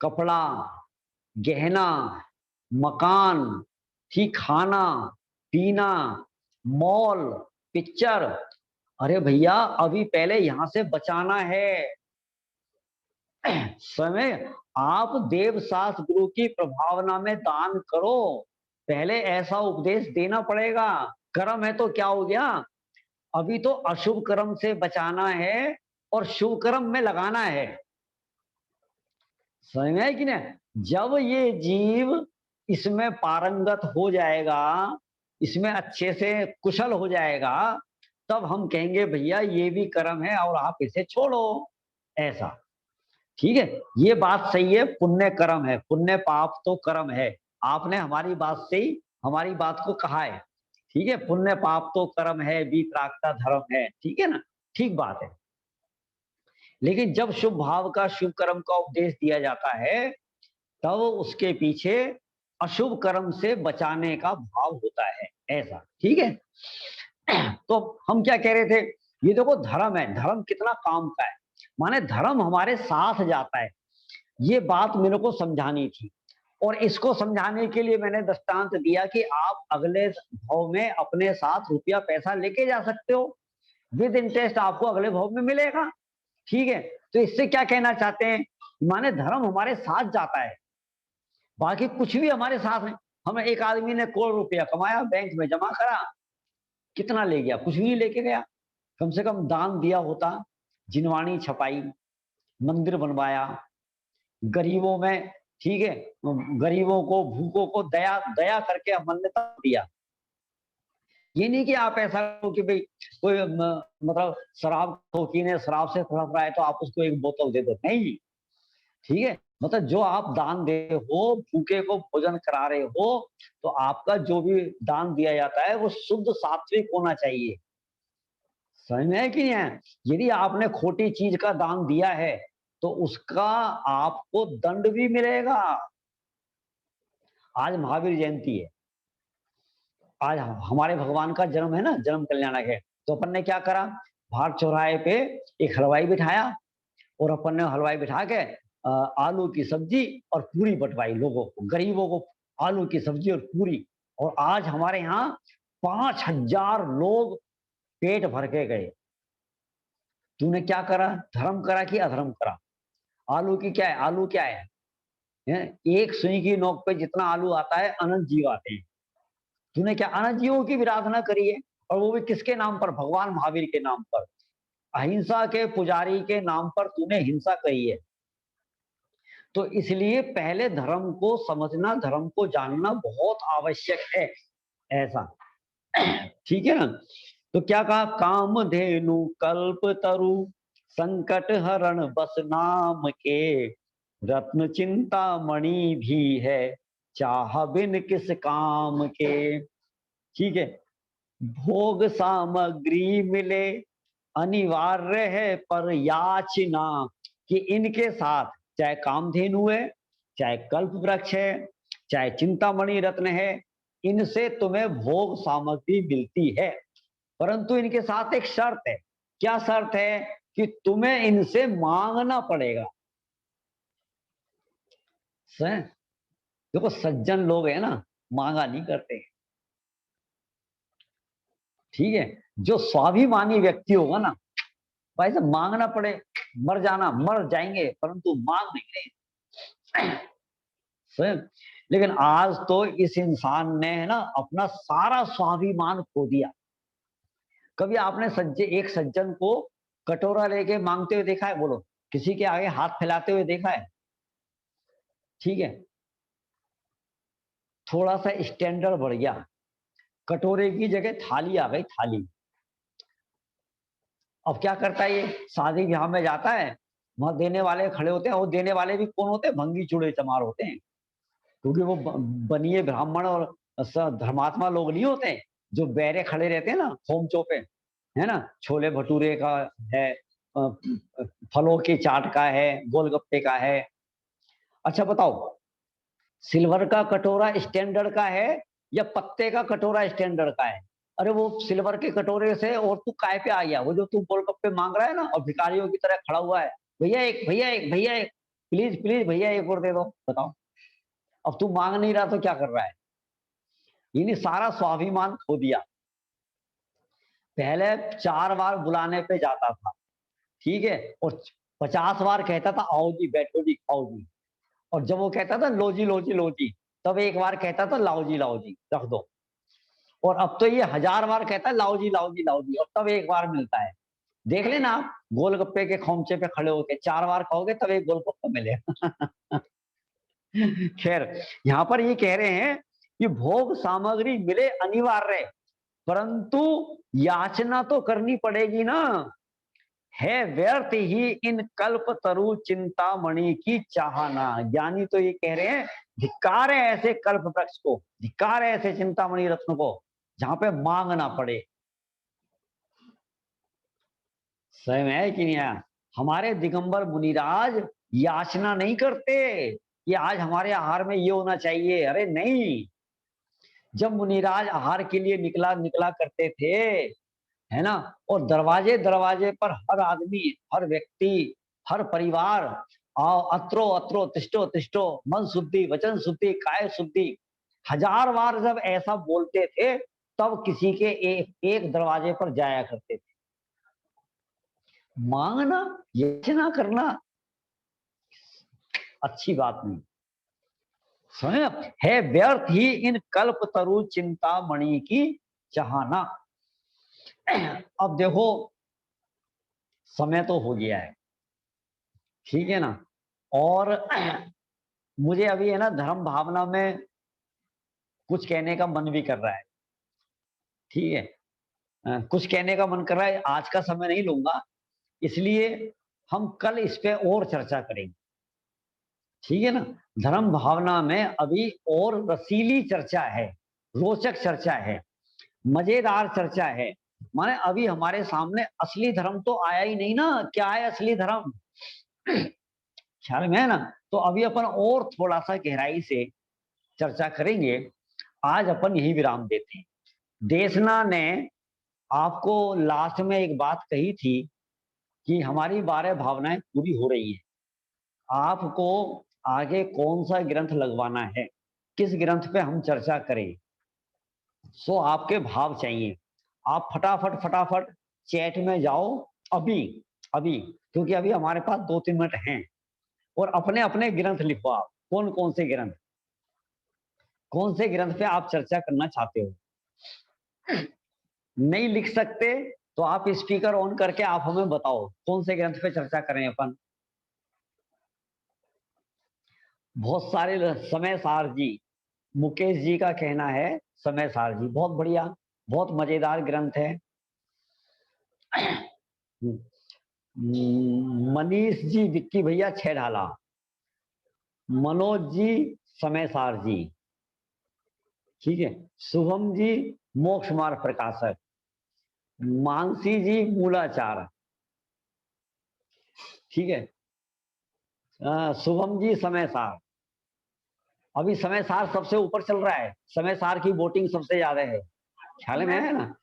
कपड़ा, गहना, मकान, ठीक, खाना, पीना, मॉल, पिक्चर। अरे भैया अभी पहले यहां से बचाना है। समय आप देवशास्त्र गुरु की प्रभावना में दान करो, पहले ऐसा उपदेश देना पड़ेगा। कर्म है तो क्या हो गया, अभी तो अशुभ कर्म से बचाना है और शुभ कर्म में लगाना है। समझ में है कि नहीं? जब ये जीव इसमें पारंगत हो जाएगा, इसमें अच्छे से कुशल हो जाएगा, तब हम कहेंगे भैया ये भी कर्म है और आप इसे छोड़ो, ऐसा। ठीक है, ये बात सही है, पुण्य कर्म है, पुण्य पाप तो कर्म है। आपने हमारी बात से ही हमारी बात को कहा है। ठीक है, पुण्य पाप तो कर्म है, वितरागता धर्म है। ठीक है ना, ठीक बात है। लेकिन जब शुभ भाव का, शुभ कर्म का उपदेश दिया जाता है, तब उसके पीछे अशुभ कर्म से बचाने का भाव होता है, ऐसा। ठीक है। तो हम क्या कह रहे थे, ये देखो धर्म है, धर्म कितना काम का है, माने धर्म हमारे साथ जाता है। ये बात मेरे को समझानी थी, और इसको समझाने के लिए मैंने दृष्टांत दिया कि आप अगले भाव में अपने साथ रुपया पैसा लेके जा सकते हो, विद इंटरेस्ट आपको अगले भाव में मिलेगा। ठीक है, तो इससे क्या कहना चाहते हैं, माने धर्म हमारे साथ जाता है, बाकी कुछ भी हमारे साथ है। हमें एक आदमी ने करोड़ रुपया कमाया, बैंक में जमा करा, कितना ले गया, कुछ भी नहीं लेके गया। कम से कम दान दिया होता, जिनवाणी छपाई, मंदिर बनवाया, गरीबों में, ठीक है, गरीबों को, भूखों को दया दया करके अमन्यता दिया। ये नहीं कि आप ऐसा करो कि भाई कोई मतलब शराब शौकीन है, शराब से तड़प रहा है तो आप उसको एक बोतल दे दो, नहीं। ठीक है, मतलब जो आप दान दे रहे हो, भूखे को भोजन करा रहे हो, तो आपका जो भी दान दिया जाता है वो शुद्ध सात्विक होना चाहिए। समझ में है कि नहीं है? यदि आपने खोटी चीज का दान दिया है तो उसका आपको दंड भी मिलेगा। आज महावीर जयंती है, आज हमारे भगवान का जन्म है ना, जन्म कल्याणक है। तो अपन ने क्या करा, बाहर चौराहे पे एक हलवाई बिठाया, और अपन ने हलवाई बिठा के आलू की सब्जी और पूरी बंटवाई लोगों को, गरीबों को आलू की सब्जी और पूरी। और आज हमारे यहाँ 5,000 लोग पेट भर के गए। तूने क्या करा, धर्म करा कि अधर्म करा? आलू की क्या है, आलू क्या है? एक सुई की नोक पे जितना आलू आता है, अनंत जीव आते हैं। तूने क्या अनंत जीवों की विराधना करी है, और वो भी किसके नाम पर, भगवान महावीर के नाम पर। अहिंसा के पुजारी के नाम पर तूने हिंसा करी है। तो इसलिए पहले धर्म को समझना, धर्म को जानना बहुत आवश्यक है, ऐसा। ठीक है ना? तो क्या कहा, कामधेनु कल्प तरु संकट हरण बस नाम के, रत्न चिंता मणि भी है चाह बिन किस काम के। ठीक है, भोग सामग्री मिले अनिवार्य है पर याचना, कि इनके साथ चाहे कामधेनु है, चाहे कल्प वृक्ष है, चाहे चिंतामणि रत्न है, इनसे तुम्हें भोग सामग्री मिलती है, परंतु इनके साथ एक शर्त है। क्या शर्त है? कि तुम्हें इनसे मांगना पड़ेगा। देखो सज्जन लोग है ना, मांगा नहीं करते। ठीक है, जो स्वाभिमानी व्यक्ति होगा ना, भाई साहब मांगना पड़े, मर जाना, मर जाएंगे, परंतु मांग नहीं रहे। लेकिन आज तो इस इंसान ने है ना अपना सारा स्वाभिमान खो दिया। कभी आपने एक सज्जन को कटोरा लेके मांगते हुए देखा है? बोलो, किसी के आगे हाथ फैलाते हुए देखा है? ठीक है, थोड़ा सा स्टैंडर्ड बढ़ गया, कटोरे की जगह थाली आ गई, थाली। अब क्या करता है ये, शादी ब्याह में जाता है, वहां देने वाले खड़े होते हैं, वो देने वाले भी कौन होते हैं? भंगी चूड़े चमार होते हैं, क्योंकि वो बनिए ब्राह्मण और धर्मात्मा लोग नहीं होते, जो बैरे खड़े रहते हैं ना होमचो पे, है ना, छोले भटूरे का है, फलों की चाट का है, गोलगप्पे का है। अच्छा बताओ, सिल्वर का कटोरा स्टैंडर्ड का है या पत्ते का कटोरा स्टैंडर्ड का है? अरे वो सिल्वर के कटोरे से और तू काय पे आ गया? वो जो तू गोलगप्पे मांग रहा है ना और भिखारियों की तरह खड़ा हुआ है, भैया एक प्लीज प्लीज भैया एक और दे दो। बताओ, अब तू मांग नहीं रहा तो क्या कर रहा है? इन्हें सारा स्वाभिमान खो दिया। पहले 4 बार बुलाने पे जाता था, ठीक है, और 50 बार कहता था आओ जी, बैठो जी, खाओ जी। और जब वो कहता था लो जी लो जी लो जी, तब एक बार कहता था लाओ जी रख दो। और अब तो ये 1000 बार कहता है लाओ जी लाओ जी लाओ जी, और तब एक बार मिलता है। देख लेना आप, गोलगप्पे के खोमचे पे खड़े होके 4 बार खाओगे तब एक गोलगप्पा मिलेगा। खैर, यहाँ पर ये कह रहे हैं कि भोग सामग्री मिले अनिवार्य, परंतु याचना तो करनी पड़ेगी ना। है व्यर्थ ही इन कल्प तरु चिंतामणि की चाहना। ज्ञानी तो ये कह रहे हैं धिक्कार है ऐसे कल्प वृक्ष को, धिक्कार है ऐसे चिंतामणि रत्न को जहां पे मांगना पड़े। स्वयं है कि नहीं है? हमारे दिगंबर मुनिराज याचना नहीं करते कि आज हमारे आहार में ये होना चाहिए, अरे नहीं। जब मुनिराज आहार के लिए निकला निकला करते थे, है ना, और दरवाजे दरवाजे पर हर आदमी, हर व्यक्ति, हर परिवार, आओ अत्रो अत्रो तिष्ठो तिष्ठो, मन शुद्धि वचन शुद्धि काय शुद्धि, 1000 बार जब ऐसा बोलते थे, तब किसी के एक दरवाजे पर जाया करते थे। मांगना, याचना करना अच्छी बात नहीं। स्वयं है व्यर्थ ही इन कल्प तरु चिंतामणि की चाहना। अब देखो, समय तो हो गया है, ठीक है ना, और मुझे अभी है ना धर्म भावना में कुछ कहने का मन भी कर रहा है, ठीक है। कुछ कहने का मन कर रहा है, आज का समय नहीं लूंगा, इसलिए हम कल इस पे और चर्चा करेंगे, ठीक है ना। धर्म भावना में अभी और रसीली चर्चा है, रोचक चर्चा है, मजेदार चर्चा है। माने अभी हमारे सामने असली धर्म तो आया ही नहीं ना, क्या है असली धर्म, ख्याल में है ना। तो अभी अपन और थोड़ा सा गहराई से चर्चा करेंगे। आज अपन यही विराम देते हैं। देशना ने आपको लास्ट में एक बात कही थी कि हमारी 12 भावनाएं पूरी हो रही है, आपको आगे कौन सा ग्रंथ लगवाना है, किस ग्रंथ पे हम चर्चा करें, सो आपके भाव चाहिए। आप फटाफट फटाफट चैट में जाओ अभी, अभी, क्योंकि अभी हमारे पास 2-3 मिनट हैं, और अपने अपने ग्रंथ लिखो। आप कौन कौन से ग्रंथ, कौन से ग्रंथ पे आप चर्चा करना चाहते हो। नहीं लिख सकते तो आप स्पीकर ऑन करके आप हमें बताओ कौन से ग्रंथ पे चर्चा करें अपन। बहुत सारे समय सार जी, मुकेश जी का कहना है समय सार जी बहुत बढ़िया, बहुत मजेदार ग्रंथ है। मनीष जी, विक्की भैया छेड़ाला, मनोज जी समय सार जी, ठीक है, शुभम जी मोक्ष मार्ग प्रकाशक, मानसी जी मूलाचार, ठीक है, शुभम जी समय सार। अभी समय सार सबसे ऊपर चल रहा है, समय सार की वोटिंग सबसे ज्यादा है, ख्याल में है ना।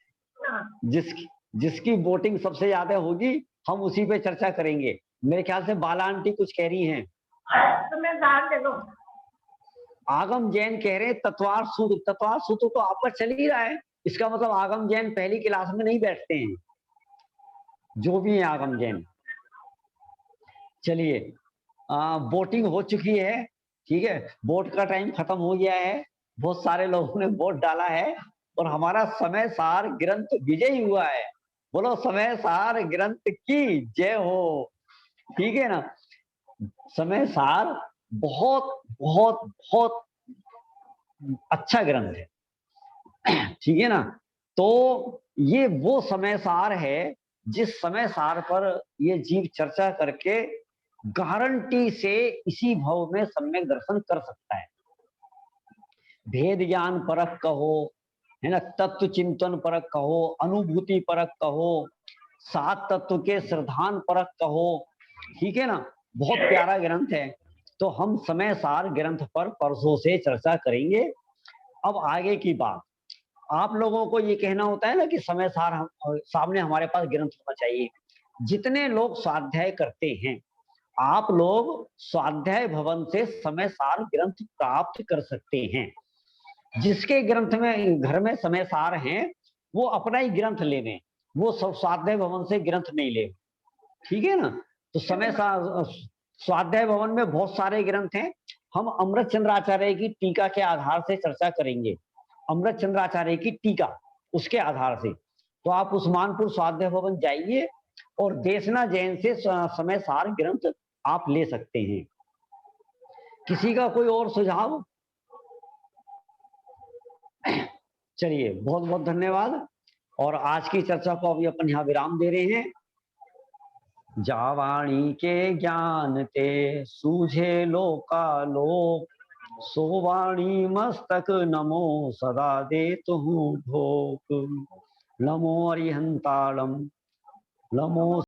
जिसकी जिसकी वोटिंग सबसे ज्यादा होगी हम उसी पे चर्चा करेंगे। मेरे ख्याल से बाला आंटी कुछ कह रही हैं। आगम जैन कह रहे हैं तत्वार सूत्र, तत्वार सूत्र तो आपका चल ही रहा है, इसका मतलब आगम जैन पहली क्लास में नहीं बैठते हैं, जो भी है आगम जैन। चलिए, वोटिंग हो चुकी है, ठीक है, वोट का टाइम खत्म हो गया है, बहुत सारे लोगों ने वोट डाला है, और हमारा समय सार ग्रंथ विजयी हुआ है। बोलो समय सार ग्रंथ की जय हो, ठीक है ना। समय सार बहुत बहुत बहुत अच्छा ग्रंथ है, ठीक है ना। तो ये वो समय सार है जिस समय सार पर ये जीव चर्चा करके गारंटी से इसी भाव में सम्यक दर्शन कर सकता है। भेद ज्ञान परक कहो, है ना, तत्व चिंतन परक कहो, अनुभूति परक कहो, 7 तत्व के श्रद्धान परक कहो, ठीक है ना, बहुत प्यारा ग्रंथ है। तो हम समय सार ग्रंथ पर परसों से चर्चा करेंगे। अब आगे की बात, आप लोगों को ये कहना होता है ना कि समय सार हम सामने हमारे पास ग्रंथ होना चाहिए। जितने लोग स्वाध्याय करते हैं आप लोग स्वाध्याय भवन से समय सार ग्रंथ प्राप्त कर सकते हैं। जिसके ग्रंथ में घर में समय सार हैं, वो अपना ही ग्रंथ ले लें, वो सब स्वाध्याय भवन से ग्रंथ नहीं ले। ठीक है ना? तो समय सार स्वाध्याय भवन में बहुत सारे ग्रंथ हैं। हम अमृत चंद्राचार्य की टीका के आधार से चर्चा करेंगे। अमृत चंद्राचार्य की टीका, उसके आधार से। तो आप उस्मानपुर स्वाध्याय भवन जाइए और देशना जैन से समय सार ग्रंथ आप ले सकते हैं। किसी का कोई और सुझाव? चलिए, बहुत बहुत धन्यवाद। और आज की चर्चा को अभी अपन यहाँ विराम दे रहे हैं। जावाणी के ज्ञान ते सूझे लोकालोक, सो वाणी मस्तक नमो सदा दे तुहु भोग। नमो अरिहंताणम, नमो